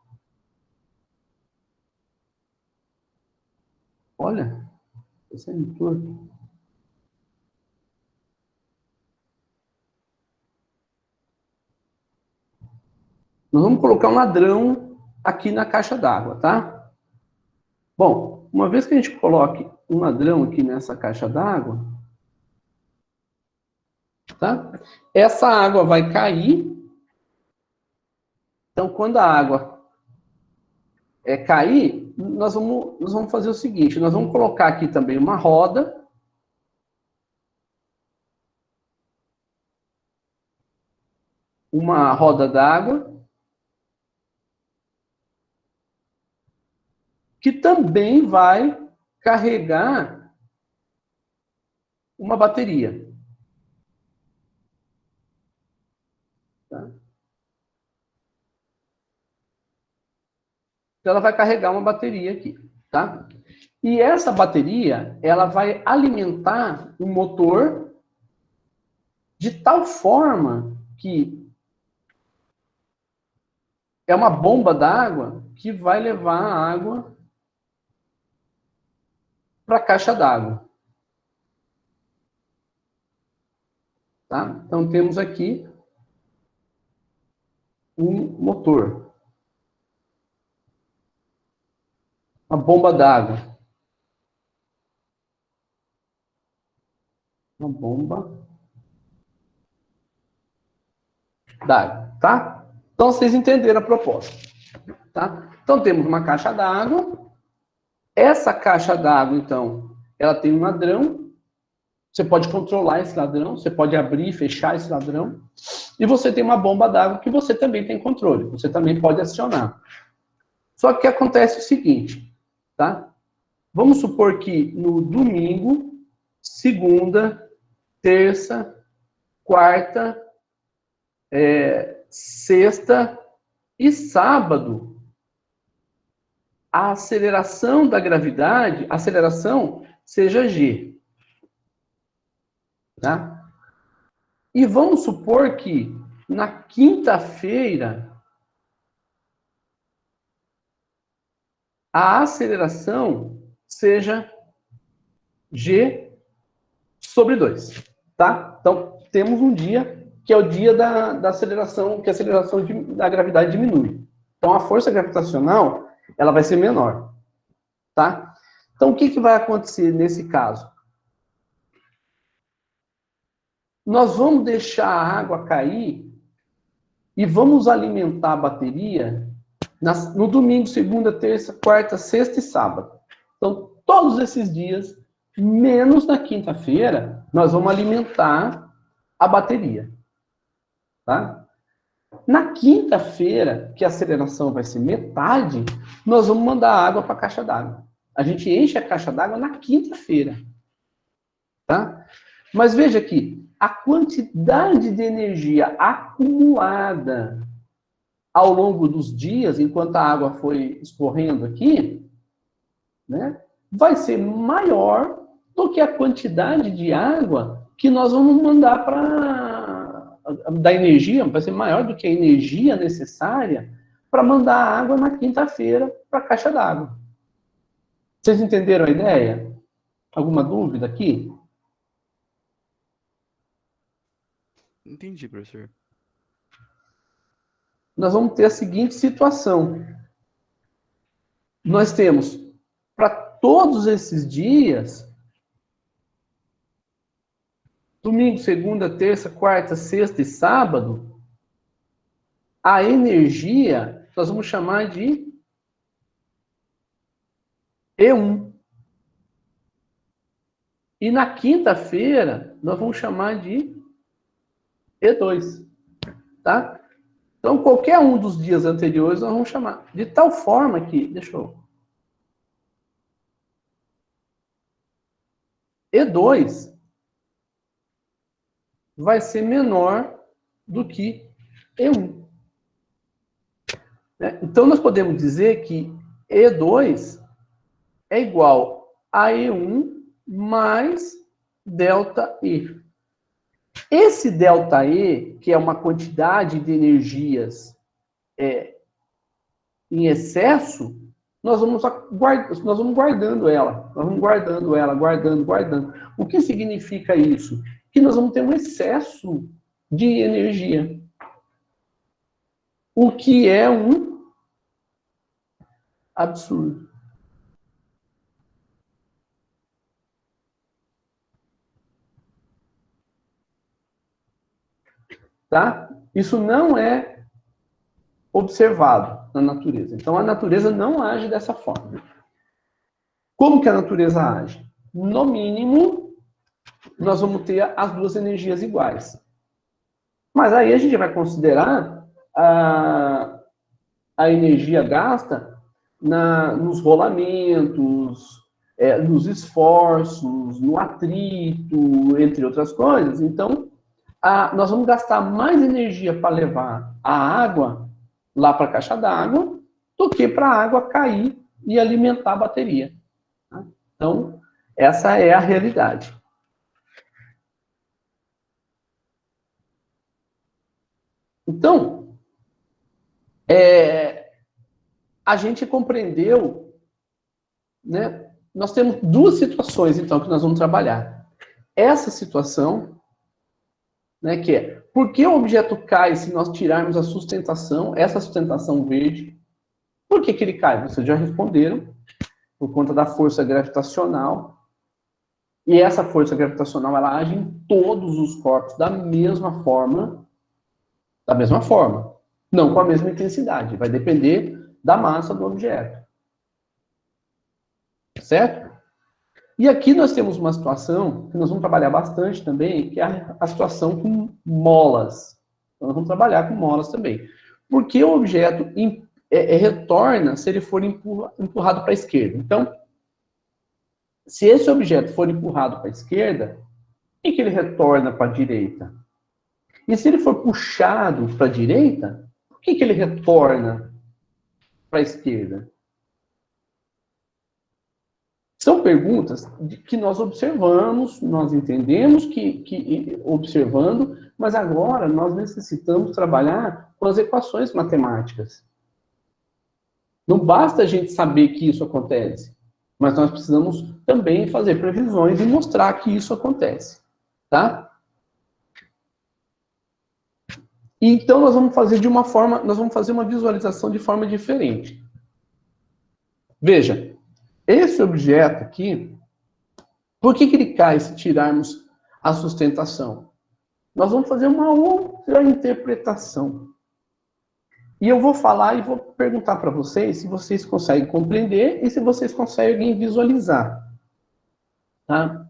Olha, esse é muito. Nós vamos colocar um ladrão aqui na caixa d'água, tá? Bom, uma vez que a gente coloque um ladrão aqui nessa caixa d'água, tá? Essa água vai cair. Então, quando a água cair, nós vamos fazer o seguinte, nós vamos colocar aqui também uma roda. Uma roda d'água. Que também vai carregar uma bateria. Tá? Então, ela vai carregar uma bateria aqui, tá? E essa bateria, ela vai alimentar o motor de tal forma que é uma bomba d'água que vai levar a água para a caixa d'água. Tá? Então, temos aqui um motor. Uma bomba d'água. Uma bomba d'água, tá? Então, vocês entenderam a proposta, tá? Então, temos uma caixa d'água. Essa caixa d'água, então, ela tem um ladrão. Você pode controlar esse ladrão, você pode abrir e fechar esse ladrão. E você tem uma bomba d'água que você também tem controle, você também pode acionar. Só que acontece o seguinte, tá? Vamos supor que no domingo, segunda, terça, quarta, sexta e sábado, a aceleração da gravidade, a aceleração seja g. Tá? E vamos supor que na quinta-feira a aceleração seja g sobre 2. Tá? Então, temos um dia que é o dia da aceleração, que a aceleração da gravidade diminui. Então, a força gravitacional ela vai ser menor. Tá? Então, o que vai acontecer nesse caso? Nós vamos deixar a água cair e vamos alimentar a bateria no domingo, segunda, terça, quarta, sexta e sábado. Então, todos esses dias, menos na quinta-feira, nós vamos alimentar a bateria. Tá? Na quinta-feira, que a aceleração vai ser metade, nós vamos mandar água para a caixa d'água. A gente enche a caixa d'água na quinta-feira. Tá? Mas veja aqui, a quantidade de energia acumulada ao longo dos dias, enquanto a água foi escorrendo aqui, né, vai ser maior do que a quantidade de água que nós vamos mandar da energia, vai ser maior do que a energia necessária para mandar a água na quinta-feira para a caixa d'água. Vocês entenderam a ideia? Alguma dúvida aqui? Entendi, professor. Nós vamos ter a seguinte situação. Nós temos, para todos esses dias, domingo, segunda, terça, quarta, sexta e sábado, a energia nós vamos chamar de E1. E na quinta-feira, nós vamos chamar de E2. Tá? Então, qualquer um dos dias anteriores nós vamos chamar. De tal forma que, deixa eu... E2 vai ser menor do que E1. Então, nós podemos dizer que E2 é igual a E1 mais ΔE. Esse ΔE, que é uma quantidade de energias em excesso, nós vamos guardando ela. Nós vamos guardando ela, guardando. O que significa isso? Que nós vamos ter um excesso de energia. O que é um absurdo. Tá? Isso não é observado na natureza. Então, a natureza não age dessa forma. Como que a natureza age? No mínimo, nós vamos ter as duas energias iguais. Mas aí a gente vai considerar a energia gasta nos rolamentos, nos esforços, no atrito, entre outras coisas. Então, nós vamos gastar mais energia para levar a água lá para a caixa d'água do que para a água cair e alimentar a bateria. Tá? Então, essa é a realidade. Então, a gente compreendeu, né? Nós temos duas situações, então, que nós vamos trabalhar. Essa situação, né, que é, por que o objeto cai se nós tirarmos a sustentação, essa sustentação verde? Por que ele cai? Vocês já responderam, por conta da força gravitacional. E essa força gravitacional, ela age em todos os corpos da mesma forma. Da mesma forma. Não com a mesma intensidade. Vai depender da massa do objeto. Certo? E aqui nós temos uma situação que nós vamos trabalhar bastante também, que é a situação com molas. Então, nós vamos trabalhar com molas também. Porque o objeto retorna se ele for empurrado para a esquerda. Então, se esse objeto for empurrado para a esquerda, por que ele retorna para a direita? E se ele for puxado para a direita, por que ele retorna para a esquerda? São perguntas que nós observamos, nós entendemos que observando, mas agora nós necessitamos trabalhar com as equações matemáticas. Não basta a gente saber que isso acontece, mas nós precisamos também fazer previsões e mostrar que isso acontece, tá? Então nós vamos fazer de uma forma, nós vamos fazer uma visualização de forma diferente. Veja, esse objeto aqui, por que ele cai se tirarmos a sustentação? Nós vamos fazer uma outra interpretação. E eu vou falar e vou perguntar para vocês se vocês conseguem compreender e se vocês conseguem visualizar. Tá?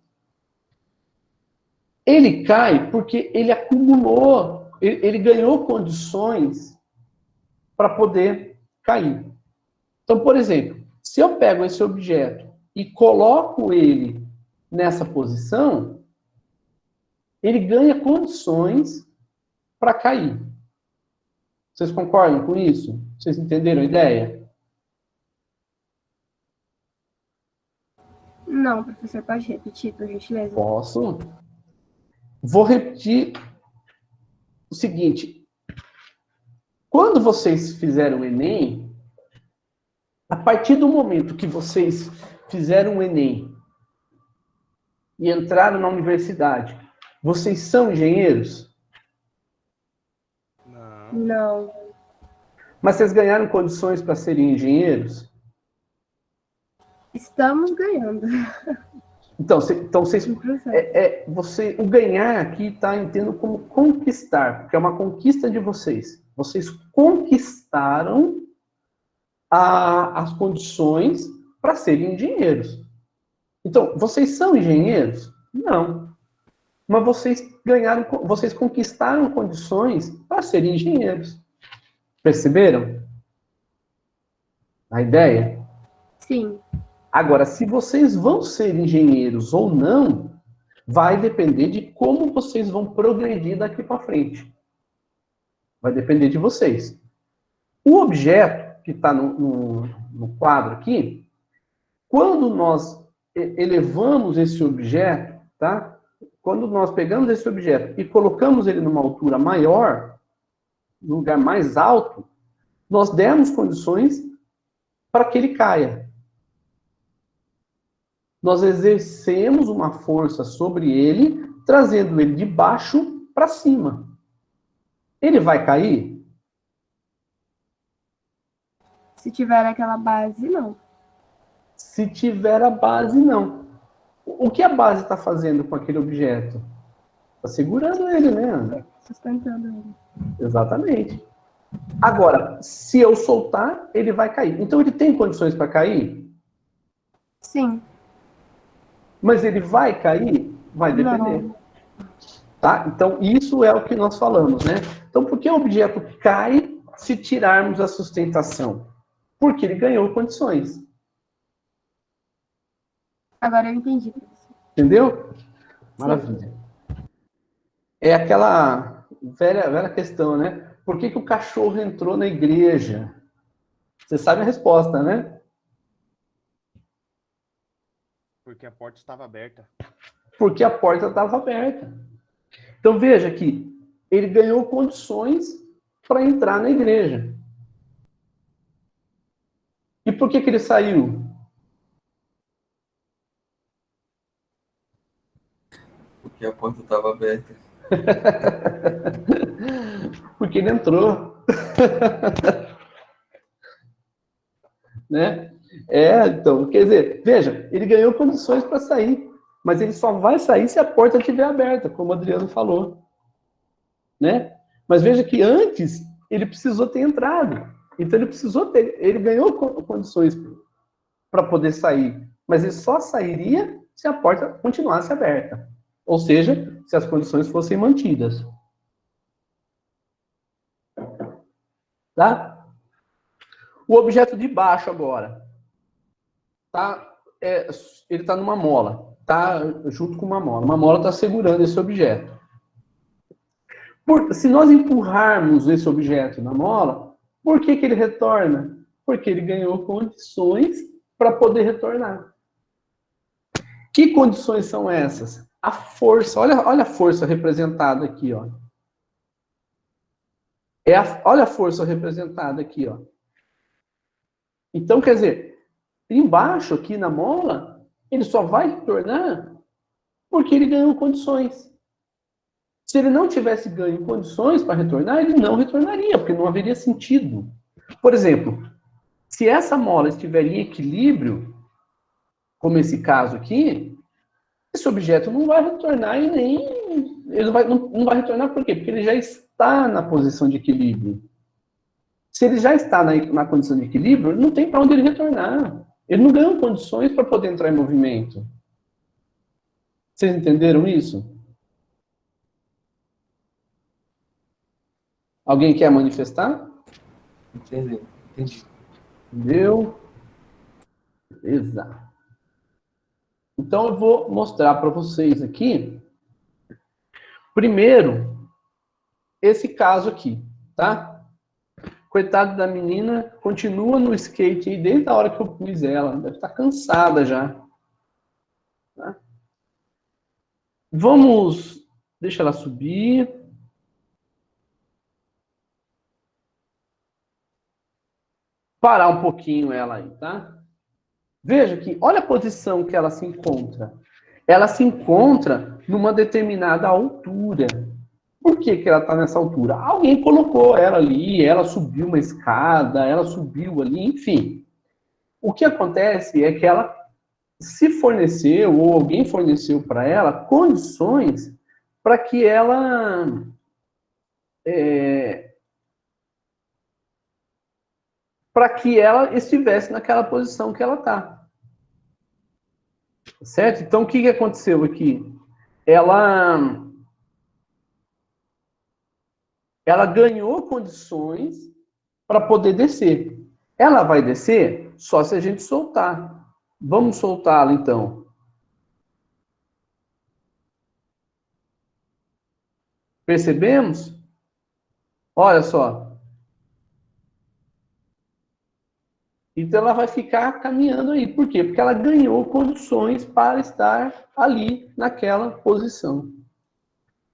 Ele cai porque ele acumulou, ele ganhou condições para poder cair. Então, por exemplo, se eu pego esse objeto e coloco ele nessa posição, ele ganha condições para cair. Vocês concordam com isso? Vocês entenderam a ideia? Não, professor, pode repetir, por gentileza? Posso. Vou repetir o seguinte. Quando vocês fizeram o Enem, a partir do momento que vocês fizeram o Enem e entraram na universidade, vocês são engenheiros? Não. Mas vocês ganharam condições para serem engenheiros? Estamos ganhando. Então vocês, o ganhar aqui está entendendo como conquistar, porque é uma conquista de vocês. Vocês conquistaram as condições para serem engenheiros. Então, vocês são engenheiros? Não. Mas vocês conquistaram condições para serem engenheiros. Perceberam a ideia? Sim. Agora, se vocês vão ser engenheiros ou não, vai depender de como vocês vão progredir daqui para frente. Vai depender de vocês. O objeto que está no quadro aqui, quando nós elevamos esse objeto, tá? Quando nós pegamos esse objeto e colocamos ele numa altura maior, num lugar mais alto, nós demos condições para que ele caia. Nós exercemos uma força sobre ele, trazendo ele de baixo para cima. Ele vai cair? Se tiver aquela base, não. Se tiver a base, não. O que a base está fazendo com aquele objeto? Está segurando ele, né, Ana? Sustentando ele. Exatamente. Agora, se eu soltar, ele vai cair. Então, ele tem condições para cair? Sim. Mas ele vai cair? Vai depender. Não. Tá? Então, isso é o que nós falamos, né? Então, por que o objeto cai se tirarmos a sustentação? Porque ele ganhou condições. Agora eu entendi, professor. Entendeu? Maravilha. É aquela velha questão, né? Por que o cachorro entrou na igreja? Você sabe a resposta, né? Porque a porta estava aberta. Porque a porta estava aberta. Então veja que ele ganhou condições para entrar na igreja. E por que ele saiu? Porque a porta estava aberta. Porque ele entrou. Né? Então, quer dizer, veja, ele ganhou condições para sair, mas ele só vai sair se a porta estiver aberta, como o Adriano falou. Né? Mas veja que antes ele precisou ter entrado. Então ele ganhou condições para poder sair. Mas ele só sairia se a porta continuasse aberta. Ou seja, se as condições fossem mantidas. Tá? O objeto de baixo agora. Tá? Ele está numa mola. Tá junto com uma mola. Uma mola está segurando esse objeto. Se nós empurrarmos esse objeto na mola, por que ele retorna? Porque ele ganhou condições para poder retornar. Que condições são essas? A força. Olha a força representada aqui, ó. Olha a força representada aqui, ó. Então, quer dizer, embaixo aqui na mola, ele só vai retornar porque ele ganhou condições. Se ele não tivesse ganho condições para retornar, ele não retornaria, porque não haveria sentido. Por exemplo, se essa mola estiver em equilíbrio, como esse caso aqui, esse objeto não vai retornar e nem... Ele não vai retornar por quê? Porque ele já está na posição de equilíbrio. Se ele já está na condição de equilíbrio, ele não tem para onde ele retornar. Ele não ganhou condições para poder entrar em movimento. Vocês entenderam isso? Alguém quer manifestar? Entendi. Entendeu? Beleza. Então eu vou mostrar para vocês aqui, primeiro, esse caso aqui, tá? Coitado da menina, continua no skate aí desde a hora que eu pus ela, deve estar cansada já. Tá? Vamos, deixa ela subir. Parar um pouquinho ela aí, tá? Veja que, olha a posição que ela se encontra. Ela se encontra numa determinada altura. Por que ela está nessa altura? Alguém colocou ela ali, ela subiu uma escada, ela subiu ali, enfim. O que acontece é que ela se forneceu, ou alguém forneceu para ela, condições para que ela estivesse naquela posição que ela está. Certo? Então, o que aconteceu aqui? Ela ganhou condições para poder descer. Ela vai descer só se a gente soltar. Vamos soltá-la, então. Percebemos? Olha só. Então, ela vai ficar caminhando aí. Por quê? Porque ela ganhou condições para estar ali, naquela posição.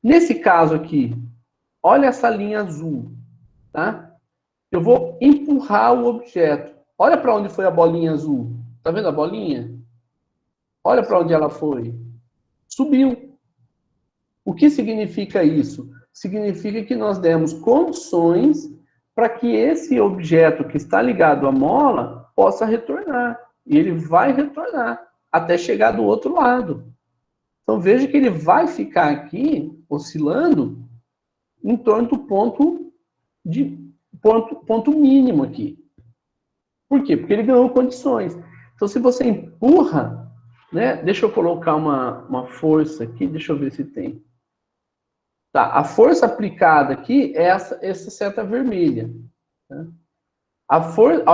Nesse caso aqui, olha essa linha azul, tá? Eu vou empurrar o objeto. Olha para onde foi a bolinha azul. Tá vendo a bolinha? Olha para onde ela foi. Subiu. O que significa isso? Significa que nós demos condições para que esse objeto que está ligado à mola possa retornar. E ele vai retornar até chegar do outro lado. Então veja que ele vai ficar aqui oscilando em torno do ponto mínimo aqui. Por quê? Porque ele ganhou condições. Então se você empurra, né? Deixa eu colocar uma força aqui, deixa eu ver se tem. Tá, a força aplicada aqui é essa seta vermelha. Tá?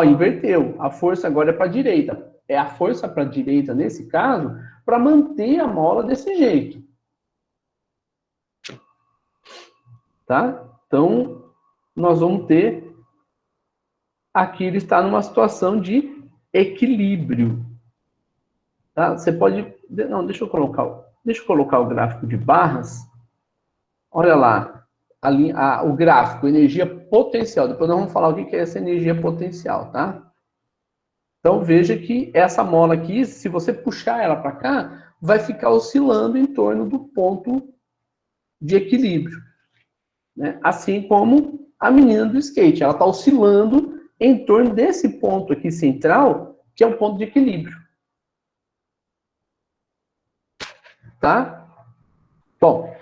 Inverteu. A força agora é para a direita. É a força para a direita, nesse caso, para manter a mola desse jeito. Tá? Então, nós vamos ter... Aqui ele está numa situação de equilíbrio. Tá? Você pode... Não, deixa eu colocar o gráfico de barras. Olha lá, o gráfico, energia potencial. Depois nós vamos falar o que é essa energia potencial, tá? Então veja que essa mola aqui, se você puxar ela para cá, vai ficar oscilando em torno do ponto de equilíbrio. Né? Assim como a menina do skate, ela está oscilando em torno desse ponto aqui central, que é o ponto de equilíbrio. Tá? Bom.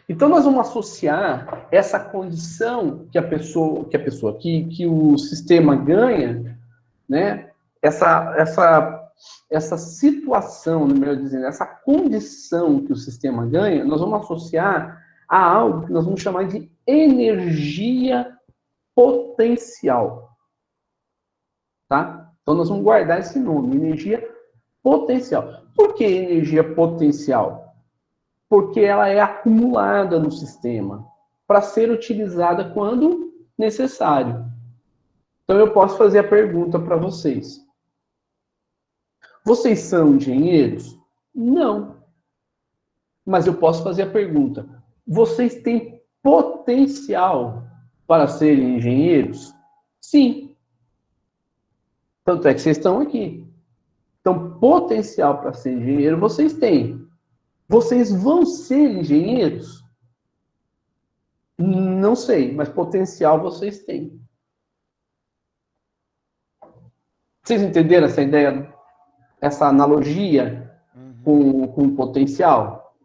Então, nós vamos associar essa condição que o sistema ganha, né? Essa situação, melhor dizendo, essa condição que o sistema ganha, nós vamos associar a algo que nós vamos chamar de energia potencial, tá? Então, nós vamos guardar esse nome, energia potencial. Por que energia potencial? Porque ela é acumulada no sistema para ser utilizada quando necessário. Então, eu posso fazer a pergunta para vocês. Vocês são engenheiros? Não. Mas eu posso fazer a pergunta. Vocês têm potencial para serem engenheiros? Sim. Tanto é que vocês estão aqui. Então, potencial para ser engenheiro vocês têm. Vocês vão ser engenheiros? Não sei, mas potencial vocês têm. Vocês entenderam essa ideia, essa analogia com potencial?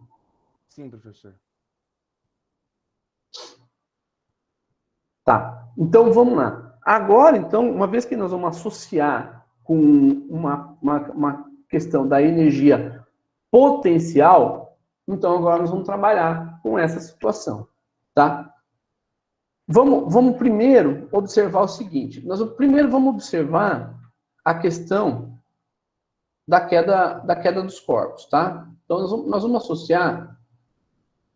Sim, professor. Tá, então vamos lá. Agora, então, uma vez que nós vamos associar com uma questão da energia potencial, então agora nós vamos trabalhar com essa situação, tá? Vamos primeiro observar o seguinte. Primeiro vamos observar a questão da queda dos corpos, tá? Então nós vamos associar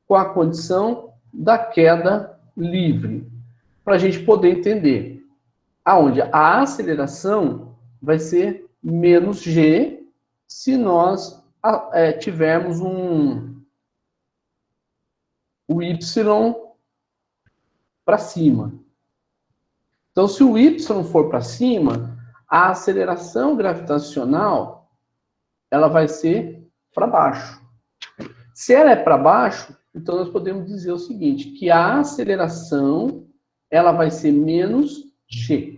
com a condição da queda livre, para a gente poder entender aonde a aceleração vai ser menos g se nós tivermos o y para cima. Então, se o y for para cima, a aceleração gravitacional ela vai ser para baixo. Se ela é para baixo, então nós podemos dizer o seguinte, que a aceleração ela vai ser menos g.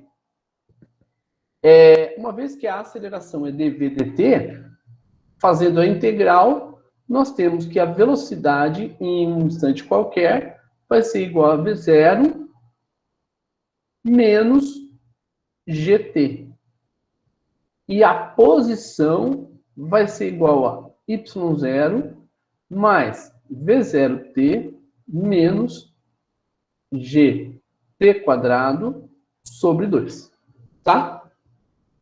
Uma vez que a aceleração é dv dt, fazendo a integral, nós temos que a velocidade em um instante qualquer vai ser igual a v0 menos gt. E a posição vai ser igual a y0 mais v0t menos gt quadrado sobre 2. Tá?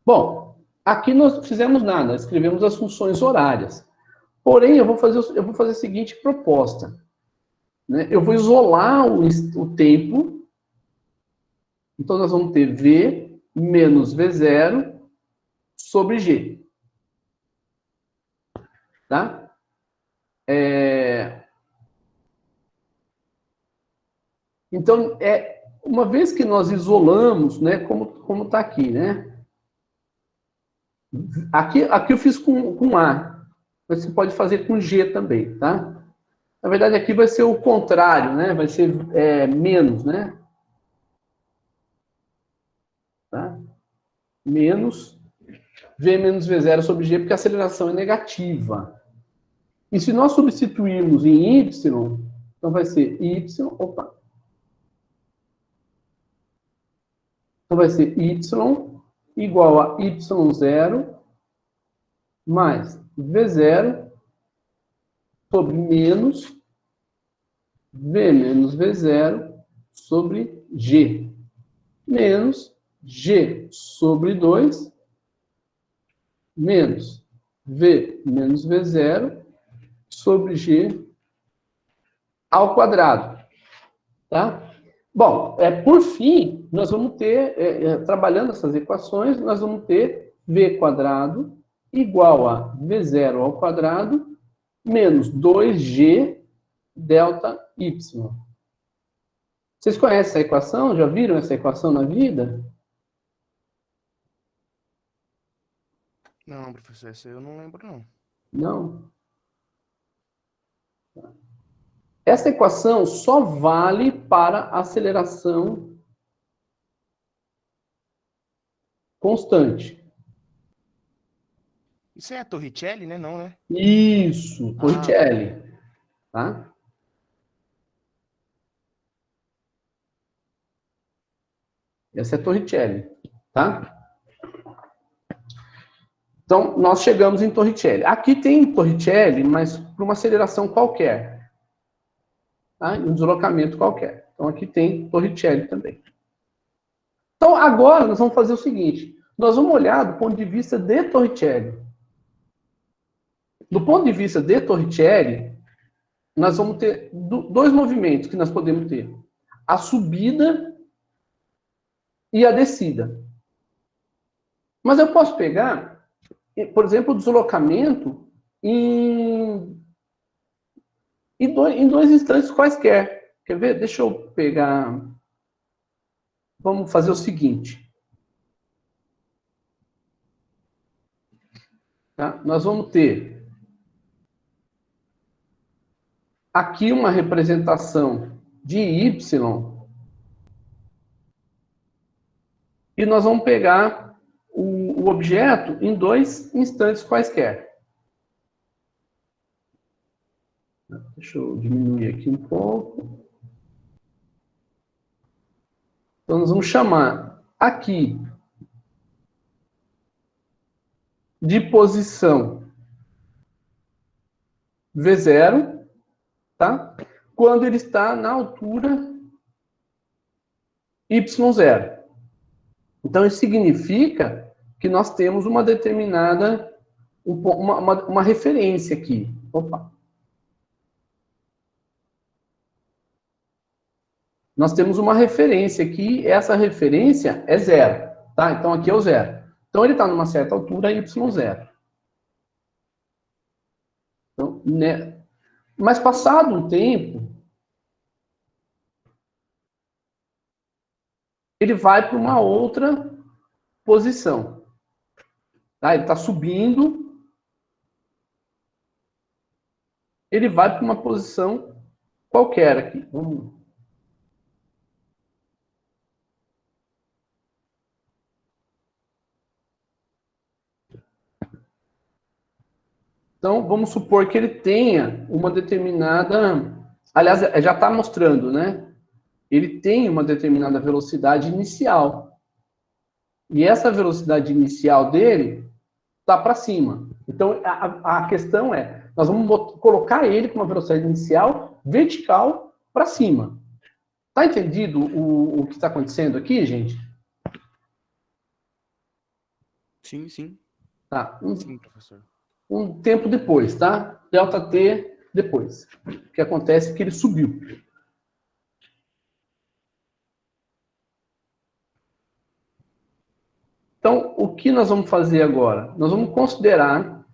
Bom, aqui nós não fizemos nada, escrevemos as funções horárias. Porém, eu vou fazer a seguinte proposta. Né? Eu vou isolar o tempo. Então, nós vamos ter v menos v0 sobre g. Tá? Então, uma vez que nós isolamos, né, como está aqui, né? Aqui eu fiz com A, mas você pode fazer com G também, tá? Na verdade, aqui vai ser o contrário, né? Vai ser menos, né? Tá? Menos V menos V0 sobre G, porque a aceleração é negativa. E se nós substituirmos em Y, então vai ser Y, opa. Então vai ser Y igual a Y0 mais V0 sobre menos V menos V0 sobre G. Menos G sobre 2 menos V menos V0 sobre G ao quadrado. Tá? Bom, por fim, nós vamos ter, trabalhando essas equações, nós vamos ter V quadrado igual a V0 ao quadrado menos 2G delta Y. Vocês conhecem essa equação? Já viram essa equação na vida? Não, professor, essa eu não lembro, não. Não? Essa equação só vale para aceleração constante. Isso é a Torricelli, né? Não, né? Isso, Torricelli. Tá? Essa é Torricelli, tá? Então, nós chegamos em Torricelli. Aqui tem Torricelli, mas para uma aceleração qualquer. Tá? Um deslocamento qualquer. Então, aqui tem Torricelli também. Então, agora nós vamos fazer o seguinte. Nós vamos olhar do ponto de vista de Torricelli. Do ponto de vista de Torricelli, nós vamos ter dois movimentos que nós podemos ter. A subida e a descida. Mas eu posso pegar, por exemplo, o deslocamento em dois instantes quaisquer. Quer ver? Deixa eu pegar... Vamos fazer o seguinte. Tá? Nós vamos ter aqui uma representação de Y e nós vamos pegar o objeto em dois instantes quaisquer. Deixa eu diminuir aqui um pouco. Então, nós vamos chamar aqui de posição V0, tá? Quando ele está na altura Y0. Então, isso significa que nós temos uma determinada, uma referência aqui. Opa! Nós temos uma referência aqui, essa referência é 0, tá? Então, aqui é o 0. Então, ele está numa certa altura, Y0. Então, né? Mas, passado um tempo, ele vai para uma outra posição. Tá? Ele está subindo, ele vai para uma posição qualquer aqui. Vamos... Então, vamos supor que ele tenha uma determinada... Aliás, já está mostrando, né? Ele tem uma determinada velocidade inicial. E essa velocidade inicial dele está para cima. Então, a questão é, nós vamos colocar ele com uma velocidade inicial vertical para cima. Está entendido o que está acontecendo aqui, gente? Sim, sim. Tá. Sim, professor. Um tempo depois, tá? Delta T depois. O que acontece é que ele subiu. Então, o que nós vamos fazer agora? Nós vamos considerar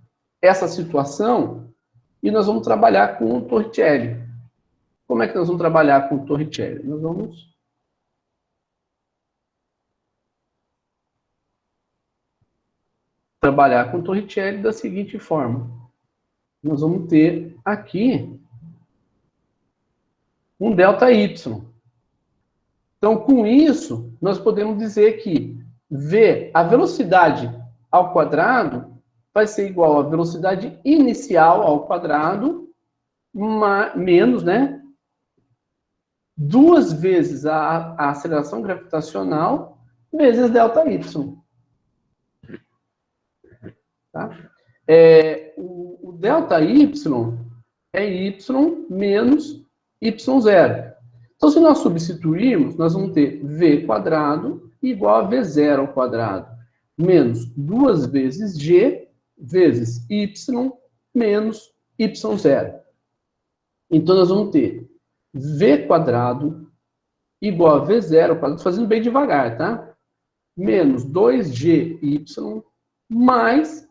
essa situação e nós vamos trabalhar com o Torricelli. Como é que nós vamos trabalhar com o Torricelli? Nós vamos... trabalhar com o Torricelli da seguinte forma. Nós vamos ter aqui um ΔY. Então, com isso, nós podemos dizer que V, a velocidade ao quadrado, vai ser igual à velocidade inicial ao quadrado, menos, né? 2 vezes a aceleração gravitacional, vezes ΔY. Tá? O ΔY é Y menos Y0. Então, se nós substituirmos, nós vamos ter V quadrado igual a V0 ao quadrado, menos 2 vezes G vezes Y menos Y0. Então, nós vamos ter V quadrado igual a V0 ao quadrado, fazendo bem devagar, tá? Menos 2GY mais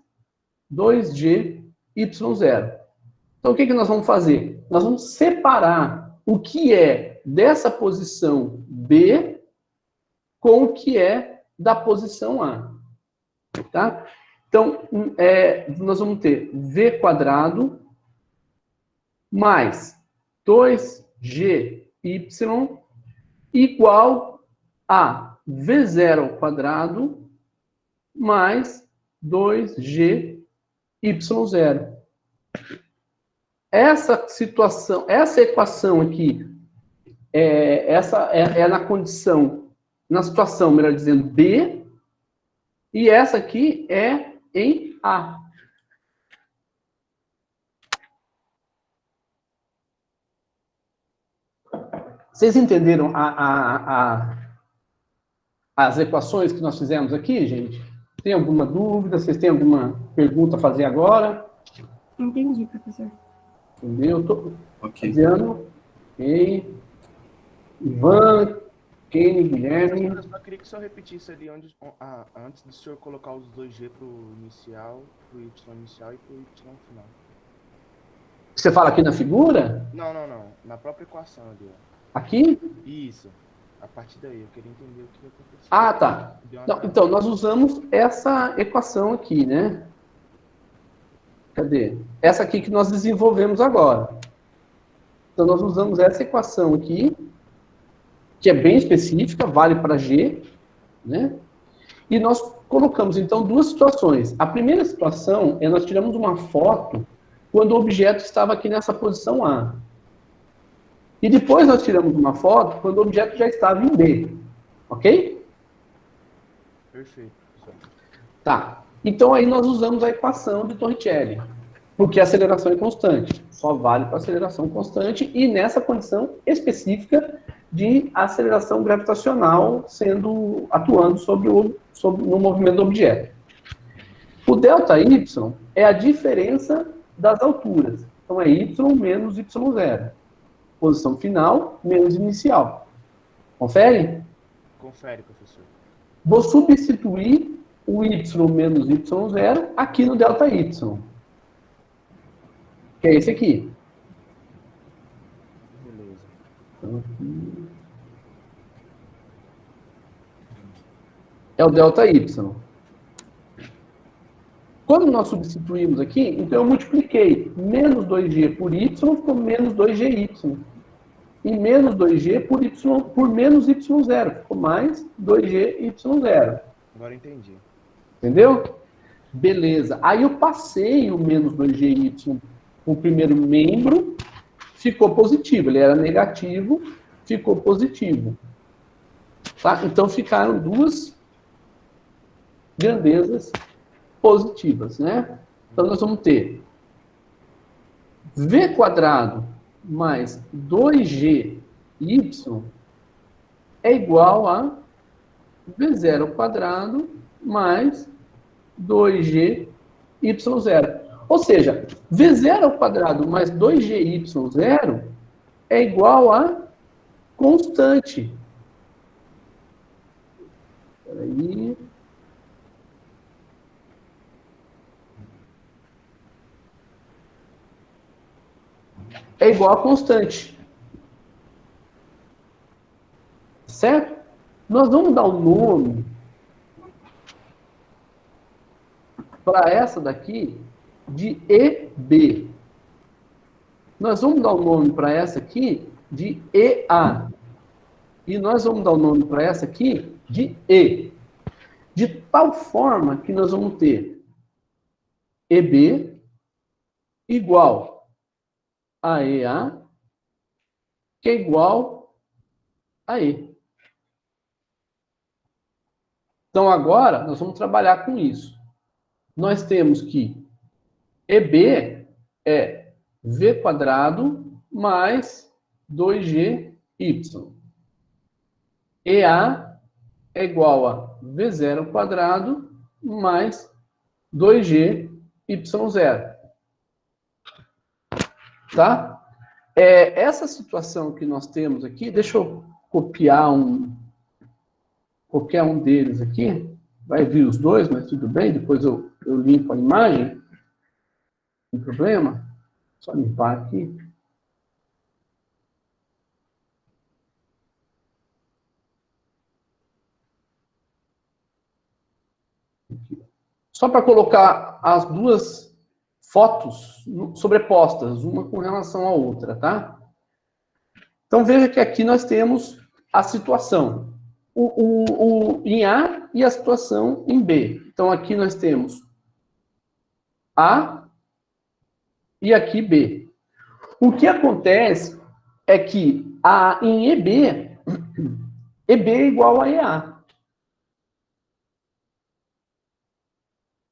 2GY0. Então, o que nós vamos fazer? Nós vamos separar o que é dessa posição B com o que é da posição A. Tá? Então, nós vamos ter V quadrado mais 2GY igual a V0 ao quadrado mais 2GY0. Essa situação, essa equação aqui, essa é na condição na situação, melhor dizendo, B, e essa aqui é em A. Vocês entenderam as equações que nós fizemos aqui, gente? Tem alguma dúvida? Vocês têm alguma pergunta a fazer agora? Entendi, professor. Entendeu? Ok. Adriano, ok. Ivan, Kenny, Guilherme. Eu só queria que o senhor repetisse ali antes do senhor colocar os 2G pro inicial, pro Y inicial e pro Y final. Você fala aqui na figura? Não. Na própria equação ali, ó. Aqui? Isso. A partir daí, eu queria entender o que aconteceu. Ah, tá. Não, então, nós usamos essa equação aqui, né? Cadê? Essa aqui que nós desenvolvemos agora. Então, nós usamos essa equação aqui, que é bem específica, vale para G, né? E nós colocamos, então, duas situações. A primeira situação é nós tiramos uma foto quando o objeto estava aqui nessa posição A. E depois nós tiramos uma foto quando o objeto já estava em B. Ok? Perfeito, professor. Tá. Então, aí nós usamos a equação de Torricelli. Porque a aceleração é constante. Só vale para aceleração constante e nessa condição específica de aceleração gravitacional atuando no movimento do objeto. O ΔY é a diferença das alturas. Então, é y menos y0. Posição final menos inicial. Confere? Confere, professor. Vou substituir o y menos y0 aqui no ΔY. Que é esse aqui. Beleza. Então, aqui é o ΔY. Quando nós substituímos aqui, então eu multipliquei menos 2G por Y, ficou menos 2GY. E menos 2G por menos Y0, ficou mais 2GY0. Agora entendi. Entendeu? Beleza. Aí eu passei o menos 2GY o primeiro membro, ficou positivo. Ele era negativo, ficou positivo. Tá? Então ficaram duas grandezas positivas, né? Então nós vamos ter V² mais 2GY é igual a V0² mais 2GY0. Ou seja, V0² mais 2GY0 é igual a constante. Espera aí. É igual a constante. Certo? Nós vamos dar um nome para essa daqui de EB. Nós vamos dar um nome para essa aqui de EA. E nós vamos dar um nome para essa aqui de E. De tal forma que nós vamos ter EB igual a EA, que é igual a E. Então, agora, nós vamos trabalhar com isso. Nós temos que EB é V² mais 2GY. EA é igual a V0² mais 2GY0. Tá? Essa situação que nós temos aqui, deixa eu copiar qualquer um deles aqui. Vai vir os dois, mas tudo bem, depois eu limpo a imagem. Não tem problema. Só limpar aqui. Só para colocar as duas fotos sobrepostas, uma com relação à outra, tá? Então, veja que aqui nós temos a situação em A e a situação em B. Então, aqui nós temos A e aqui B. O que acontece é que em EB, EB é igual a EA.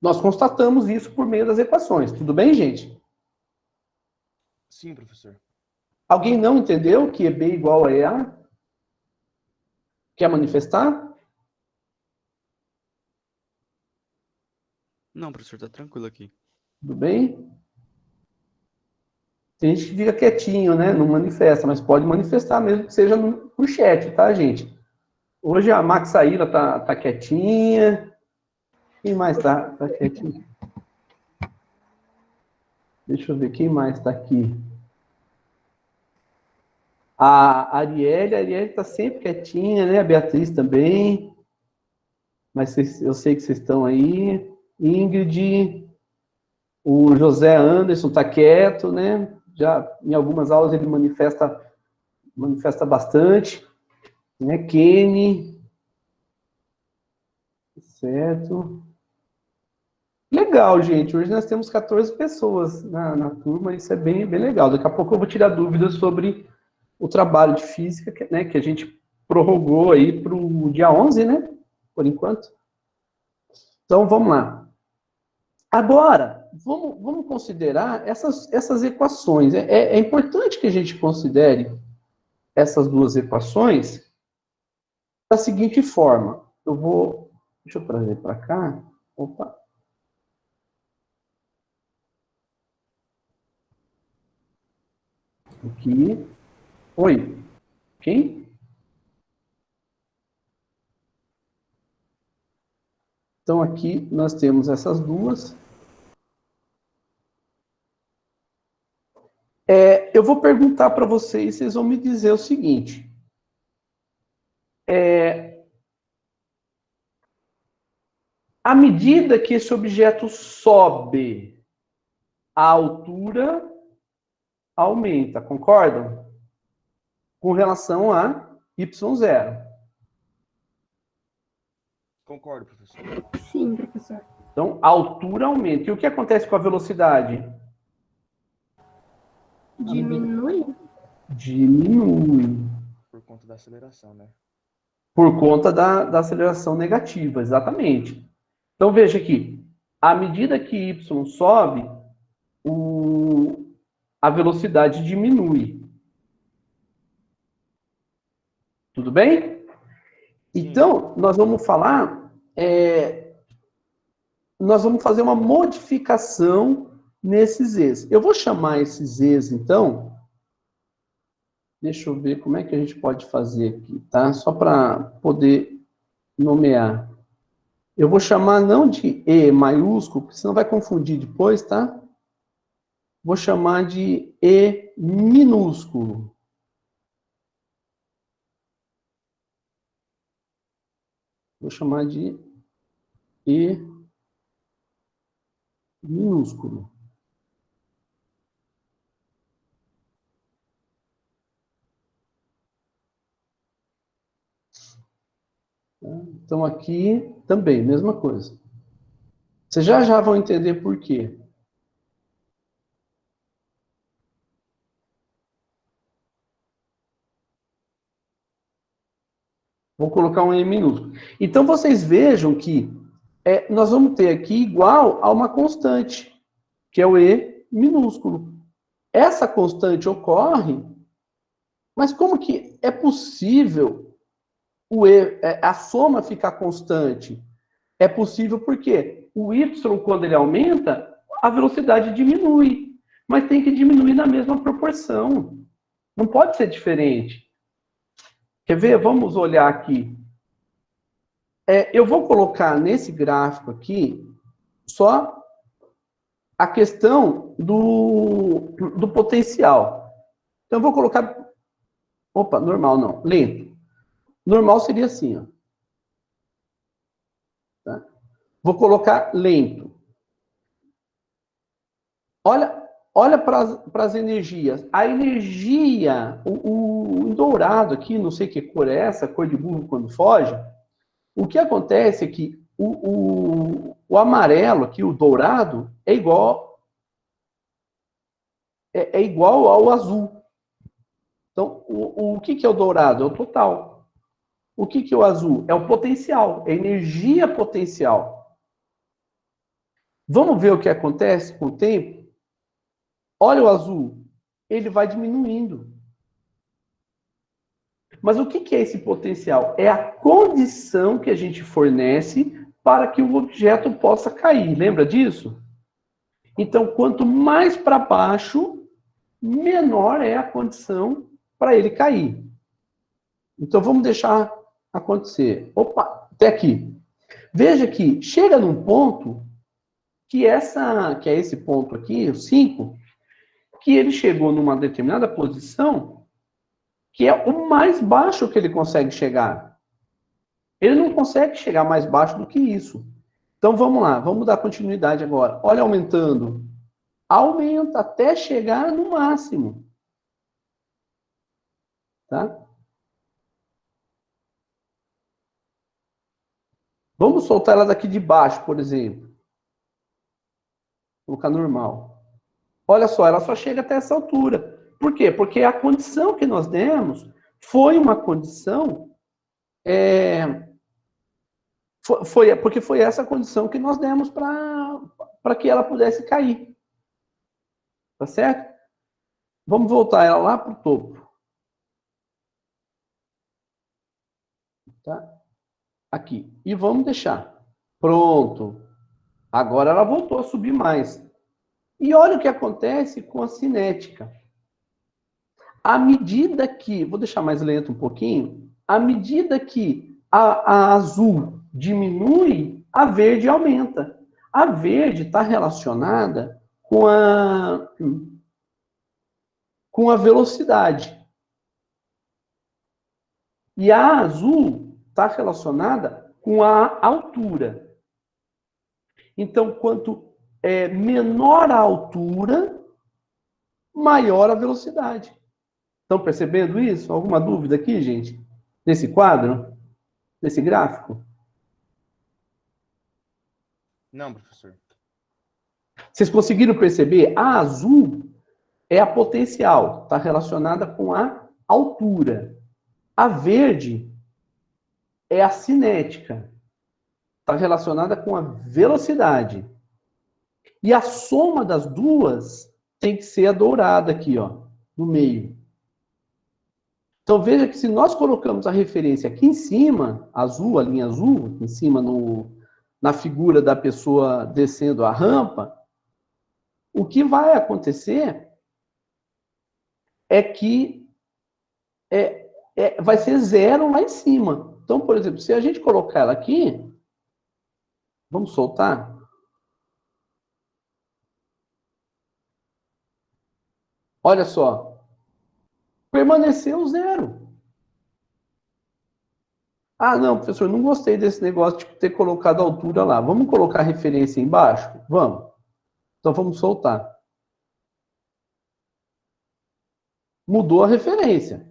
Nós constatamos isso por meio das equações. Tudo bem, gente? Sim, professor. Alguém não entendeu que EB é igual a EA? Quer manifestar? Não, professor, tá tranquilo aqui. Tudo bem? Tem gente que fica quietinho, né? Não manifesta, mas pode manifestar mesmo que seja no chat, tá, gente? Hoje a Maxaíla tá quietinha. Quem mais tá quietinho? Deixa eu ver, quem mais tá aqui? A Arielle tá sempre quietinha, né? A Beatriz também. Mas eu sei que vocês estão aí. Ingrid, o José Anderson tá quieto, né? Já em algumas aulas ele manifesta bastante, né? Kenny, certo? Legal, gente. Hoje nós temos 14 pessoas na turma, isso é bem legal. Daqui a pouco eu vou tirar dúvidas sobre o trabalho de física, né, que a gente prorrogou aí para o dia 11, né? Por enquanto. Então, vamos lá. Agora, vamos considerar essas equações. É importante que a gente considere essas duas equações da seguinte forma. Deixa eu trazer para cá. Opa. Aqui. Oi. Quem? Então, aqui nós temos essas duas. Eu vou perguntar para vocês, vocês vão me dizer o seguinte. À medida que esse objeto sobe, a altura aumenta, concordam? Com relação a y0. Concordo, professor. Sim, professor. Então, a altura aumenta. E o que acontece com a velocidade? Diminui? Diminui. Por conta da aceleração, né? Por conta da aceleração negativa, exatamente. Então, veja aqui. À medida que y sobe, a velocidade diminui. Tudo bem? Então, nós vamos fazer uma modificação nesses E's. Eu vou chamar esses E's, então, deixa eu ver como é que a gente pode fazer aqui, tá? Só para poder nomear. Eu vou chamar não de E maiúsculo, porque senão vai confundir depois, tá? Vou chamar de E minúsculo. Vou chamar de E minúsculo. Então, aqui também, mesma coisa. Vocês já vão entender por quê. Vou colocar um E minúsculo. Então, vocês vejam que nós vamos ter aqui igual a uma constante, que é o E minúsculo. Essa constante ocorre, mas como que é possível a soma ficar constante? É possível porque o Y, quando ele aumenta, a velocidade diminui. Mas tem que diminuir na mesma proporção. Não pode ser diferente. Quer ver? Vamos olhar aqui. Eu vou colocar nesse gráfico aqui só a questão do potencial. Então, eu vou colocar... Opa, normal não, lento. Normal seria assim, ó. Tá? Vou colocar lento. Olha para as energias. A energia, o dourado aqui, não sei que cor é essa, cor de burro quando foge. O que acontece é que o amarelo aqui, o dourado, é igual ao azul. Então, o que é o dourado? É o total. O que que é o azul? É o potencial, é energia potencial. Vamos ver o que acontece com o tempo? Olha o azul, ele vai diminuindo. Mas o que que é esse potencial? É a condição que a gente fornece para que o objeto possa cair. Lembra disso? Então, quanto mais para baixo, menor é a condição para ele cair. Então, vamos deixar acontecer. Opa, até aqui. Veja que chega num ponto que é esse ponto aqui, o 5, que ele chegou numa determinada posição que é o mais baixo que ele consegue chegar. Ele não consegue chegar mais baixo do que isso. Então, vamos lá, vamos dar continuidade agora. Olha, aumentando. Aumenta até chegar no máximo. Tá? Vamos soltar ela daqui de baixo, por exemplo. Vou colocar normal. Olha só, ela só chega até essa altura. Por quê? Porque a condição que nós demos foi uma condição... porque foi essa condição que nós demos para que ela pudesse cair. Tá certo? Vamos voltar ela lá para o topo. Tá? Aqui. E vamos deixar. Pronto. Agora ela voltou a subir mais. E olha o que acontece com a cinética. À medida que... Vou deixar mais lento um pouquinho. À medida que a azul diminui, a verde aumenta. A verde está relacionada com a velocidade. E a azul está relacionada com a altura. Então, quanto menor a altura, maior a velocidade. Estão percebendo isso? Alguma dúvida aqui, gente? Nesse quadro? Nesse gráfico? Não, professor. Vocês conseguiram perceber? A azul é a potencial, está relacionada com a altura. A verde é a cinética, está relacionada com a velocidade. E a soma das duas tem que ser a dourada aqui, ó, no meio. Então veja que se nós colocamos a referência aqui em cima, azul, a linha azul, aqui em cima na figura da pessoa descendo a rampa, o que vai acontecer é que vai ser zero lá em cima. Então, por exemplo, se a gente colocar ela aqui, vamos soltar? Olha só, permaneceu zero. Ah, não, professor, não gostei desse negócio de ter colocado a altura lá. Vamos colocar a referência embaixo? Vamos. Então, vamos soltar. Mudou a referência.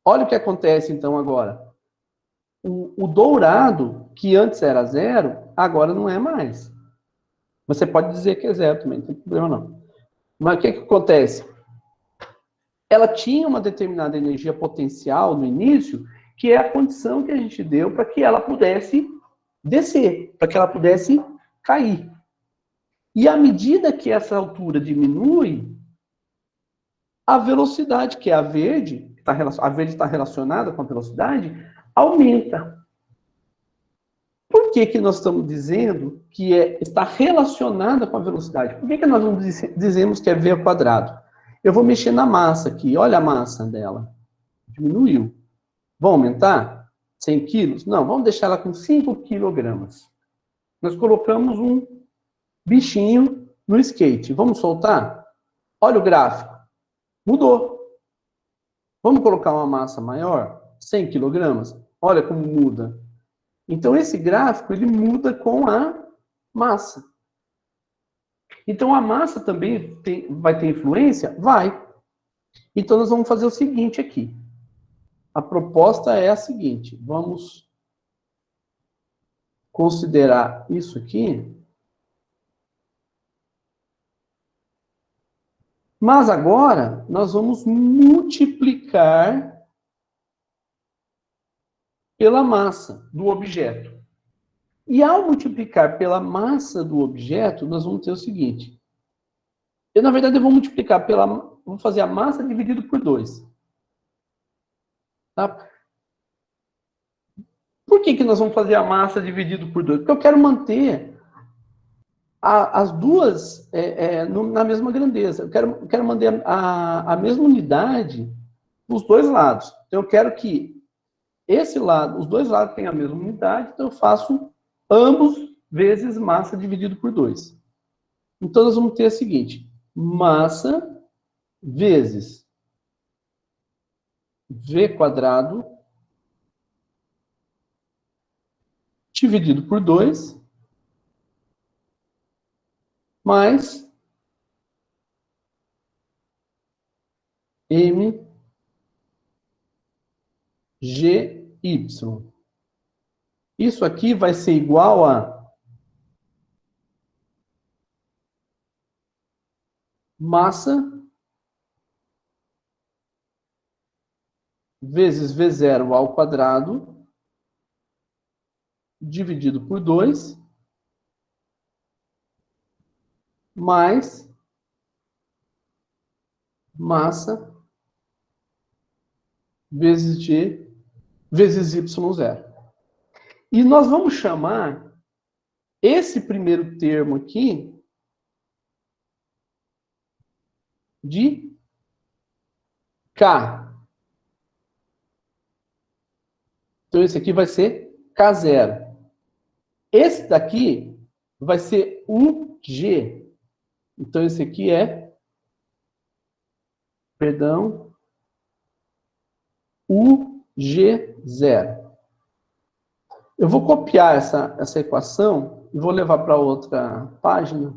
Olha o que acontece, então, agora. O dourado, que antes era zero, agora não é mais. Você pode dizer que é zero também, não tem problema não. Mas o que acontece? Ela tinha uma determinada energia potencial no início, que é a condição que a gente deu para que ela pudesse descer, para que ela pudesse cair. E à medida que essa altura diminui, a velocidade, que é a verde está relacionada com a velocidade, aumenta. Por que nós estamos dizendo que está relacionada com a velocidade? Por que nós não dizemos que é v ao quadrado? Eu vou mexer na massa aqui, olha a massa dela. Diminuiu. Vamos aumentar? 100 quilos? Não, vamos deixar ela com 5 quilogramas. Nós colocamos um bichinho no skate. Vamos soltar? Olha o gráfico. Mudou. Vamos colocar uma massa maior? 100 quilogramas? Olha como muda. Então, esse gráfico, ele muda com a massa. Então, a massa também vai ter influência? Vai. Então, nós vamos fazer o seguinte aqui. A proposta é a seguinte. Vamos considerar isso aqui. Mas agora, nós vamos multiplicar pela massa do objeto. E ao multiplicar pela massa do objeto, nós vamos ter o seguinte. Na verdade, eu vou multiplicar vou fazer a massa dividido por 2. Tá? Por que nós vamos fazer a massa dividido por 2? Porque eu quero manter as duas na mesma grandeza. Eu quero manter a mesma unidade dos dois lados. Então, eu quero que os dois lados tenham a mesma unidade, então eu faço ambos vezes massa dividido por 2. Então, nós vamos ter o seguinte, massa vezes v² dividido por 2, mais mgy. Isso aqui vai ser igual a massa vezes v0² dividido por 2, mais massa vezes y0. E nós vamos chamar esse primeiro termo aqui de K. Então, esse aqui vai ser K0. Esse daqui vai ser UG. Então, esse aqui é, UG0. Eu vou copiar essa equação e vou levar para outra página.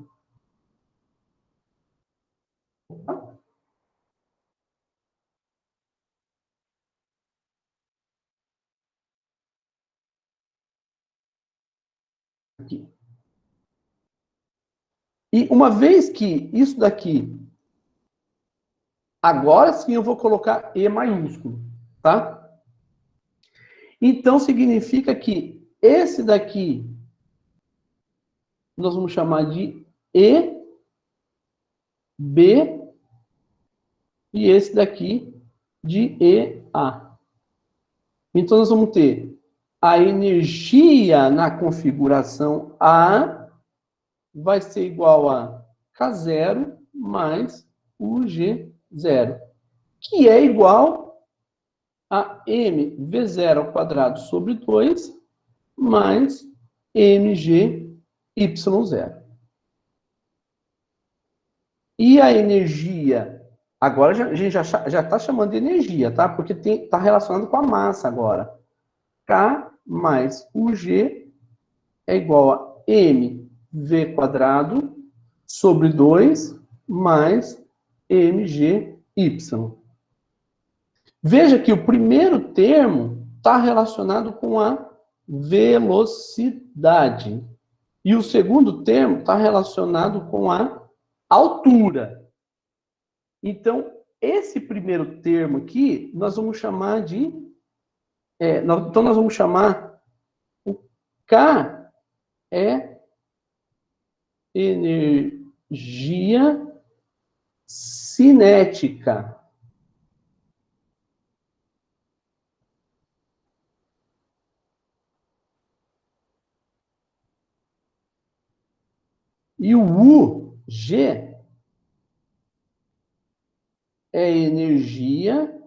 Aqui. E uma vez que isso daqui, agora sim eu vou colocar E maiúsculo, tá? Então significa que esse daqui nós vamos chamar de EB e esse daqui de EA. Então nós vamos ter a energia na configuração A vai ser igual a K0 mais UG0, que é igual a mv0² sobre 2 mais mgy0. E a energia, agora a gente já está chamando de energia, tá? Porque está relacionado com a massa agora. K mais UG é igual a mv² sobre 2 mais mgy. Veja que o primeiro termo está relacionado com a velocidade. E o segundo termo está relacionado com a altura. Então, esse primeiro termo aqui, nós vamos chamar de... então, nós vamos chamar o K é energia cinética. E o UG é energia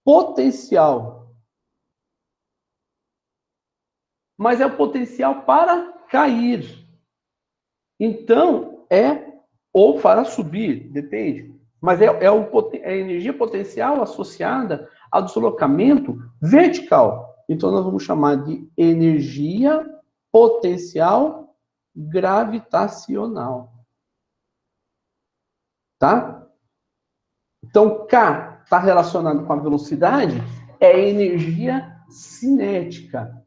potencial. Mas é o potencial para cair. Então, ou para subir, depende. Mas é a energia potencial associada ao deslocamento vertical. Então, nós vamos chamar de energia potencial gravitacional. Tá? Então, K está relacionado com a velocidade, é energia cinética.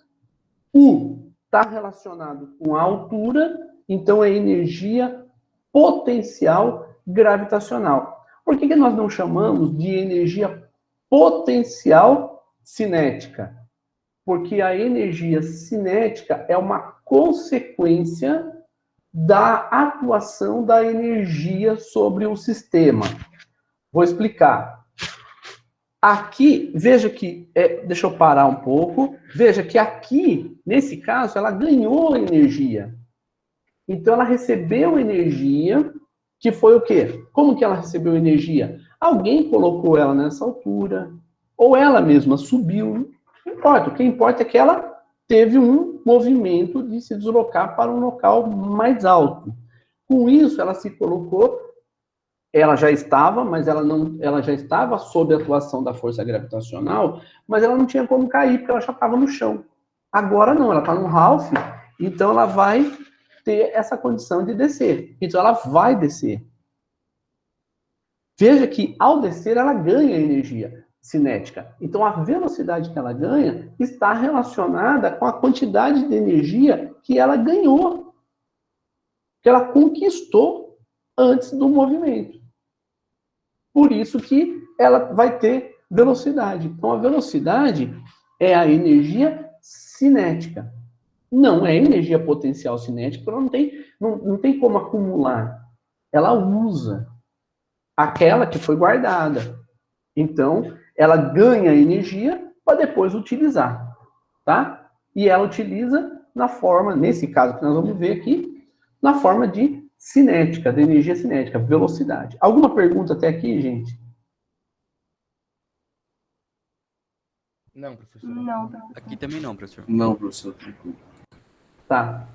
U está relacionado com a altura, então é energia potencial gravitacional. Por que nós não chamamos de energia potencial cinética? Porque a energia cinética é uma consequência da atuação da energia sobre o sistema. Vou explicar. Aqui, veja que, deixa eu parar um pouco, veja que aqui, nesse caso, ela ganhou energia. Então, ela recebeu energia, que foi o quê? Como que ela recebeu energia? Alguém colocou ela nessa altura, ou ela mesma subiu, não importa. O que importa é que ela teve um movimento de se deslocar para um local mais alto. Com isso, ela se colocou, ela já estava, mas ela já estava sob a atuação da força gravitacional, mas ela não tinha como cair, porque ela já estava no chão. Agora não, ela está no Ralph, então ela vai ter essa condição de descer. Então ela vai descer. Veja que ao descer ela ganha energia cinética. Então a velocidade que ela ganha está relacionada com a quantidade de energia que ela ganhou, que ela conquistou antes do movimento. Por isso que ela vai ter velocidade. Então a velocidade é a energia cinética. Não é energia potencial cinética, ela não tem como acumular. Ela usa aquela que foi guardada. Então, ela ganha energia para depois utilizar, tá? E ela utiliza na forma, nesse caso que nós vamos ver aqui, na forma de cinética, de energia cinética, velocidade. Alguma pergunta até aqui, gente? Não, professor. Não, professor. Aqui também não, professor. Não, professor, tranquilo. Tá.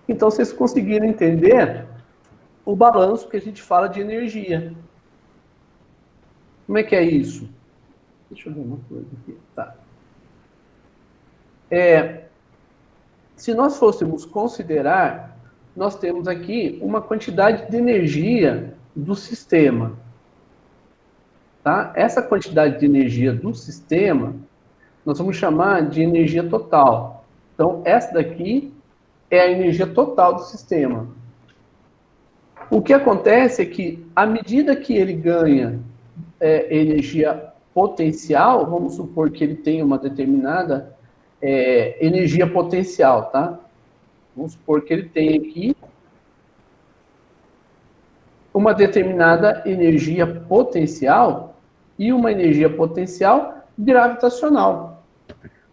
Então, vocês conseguiram entender o balanço que a gente fala de energia. Como é que é isso? Deixa eu ver uma coisa aqui. Tá. Se nós fôssemos considerar, nós temos aqui uma quantidade de energia do sistema. Tá? Essa quantidade de energia do sistema, nós vamos chamar de energia total. Então, essa daqui é a energia total do sistema. O que acontece é que, à medida que ele ganha energia potencial, vamos supor que ele tenha uma determinada energia potencial, tá? Vamos supor que ele tenha aqui uma determinada energia potencial e uma energia potencial gravitacional.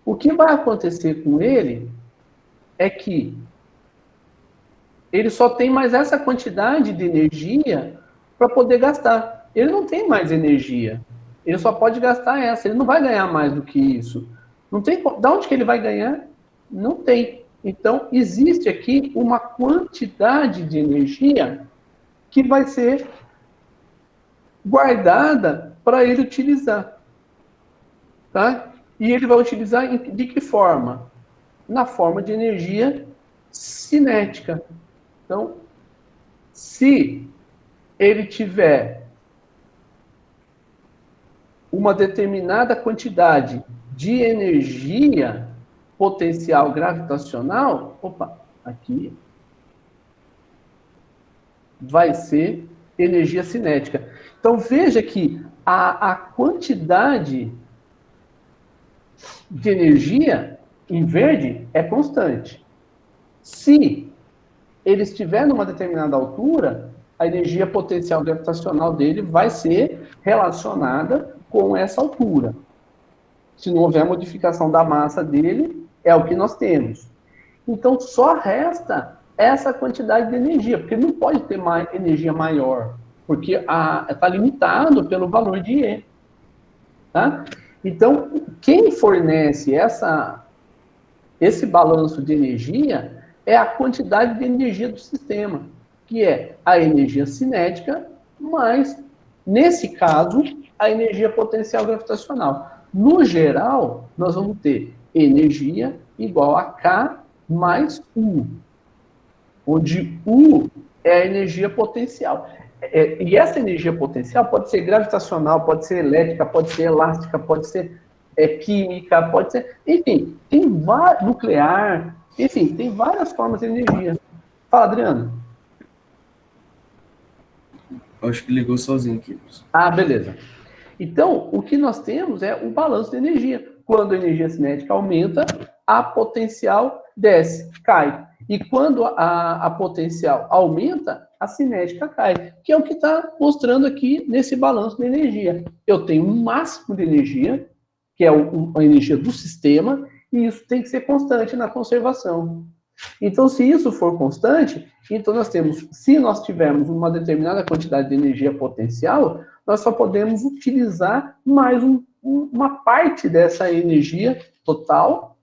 O que vai acontecer com ele é que ele só tem mais essa quantidade de energia para poder gastar. Ele não tem mais energia. Ele só pode gastar essa. Ele não vai ganhar mais do que isso. Não tem. De onde que ele vai ganhar? Não tem. Então, existe aqui uma quantidade de energia que vai ser guardada para ele utilizar. Tá? E ele vai utilizar de que forma? Na forma de energia cinética. Então, se ele tiver uma determinada quantidade de energia potencial gravitacional, aqui vai ser energia cinética. Então, veja que a quantidade de energia em verde é constante. Se ele estiver numa determinada altura, a energia potencial gravitacional dele vai ser relacionada com essa altura. Se não houver modificação da massa dele, é o que nós temos. Então, só resta essa quantidade de energia, porque não pode ter mais energia maior, porque está limitado pelo valor de E. Tá? Então, quem fornece esse balanço de energia é a quantidade de energia do sistema, que é a energia cinética, mais, nesse caso, a energia potencial gravitacional. No geral, nós vamos ter energia igual a K mais U, onde U é a energia potencial. E essa energia potencial pode ser gravitacional, pode ser elétrica, pode ser elástica, pode ser química, pode ser... Enfim, tem nuclear... Enfim, tem várias formas de energia. Fala, Adriano. Acho que ligou sozinho aqui, professor. Ah, beleza. Então, o que nós temos é o balanço de energia. Quando a energia cinética aumenta, a potencial desce, cai. E quando a potencial aumenta, a cinética cai. Que é o que está mostrando aqui nesse balanço de energia. Eu tenho um máximo de energia, que é a energia do sistema, e isso tem que ser constante na conservação. Então, se isso for constante, então nós temos, se nós tivermos uma determinada quantidade de energia potencial, nós só podemos utilizar mais uma parte dessa energia total,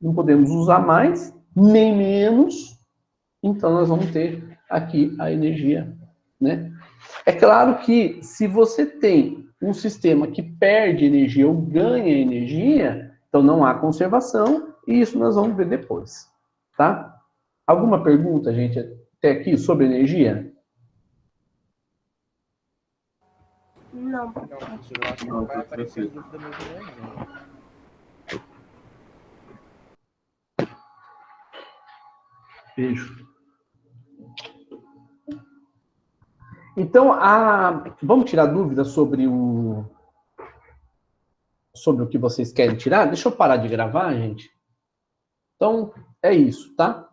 não podemos usar mais, nem menos, então nós vamos ter aqui a energia, né? É claro que se você tem um sistema que perde energia ou ganha energia, então não há conservação, e isso nós vamos ver depois, tá? Alguma pergunta, gente, até aqui sobre energia? Não. Não, professor, eu acho que Não, vai tá aparecer tranquilo. dúvida mesmo, não. Beijo. Então, vamos tirar dúvidas sobre o que vocês querem tirar? Deixa eu parar de gravar, gente. Então, é isso, tá?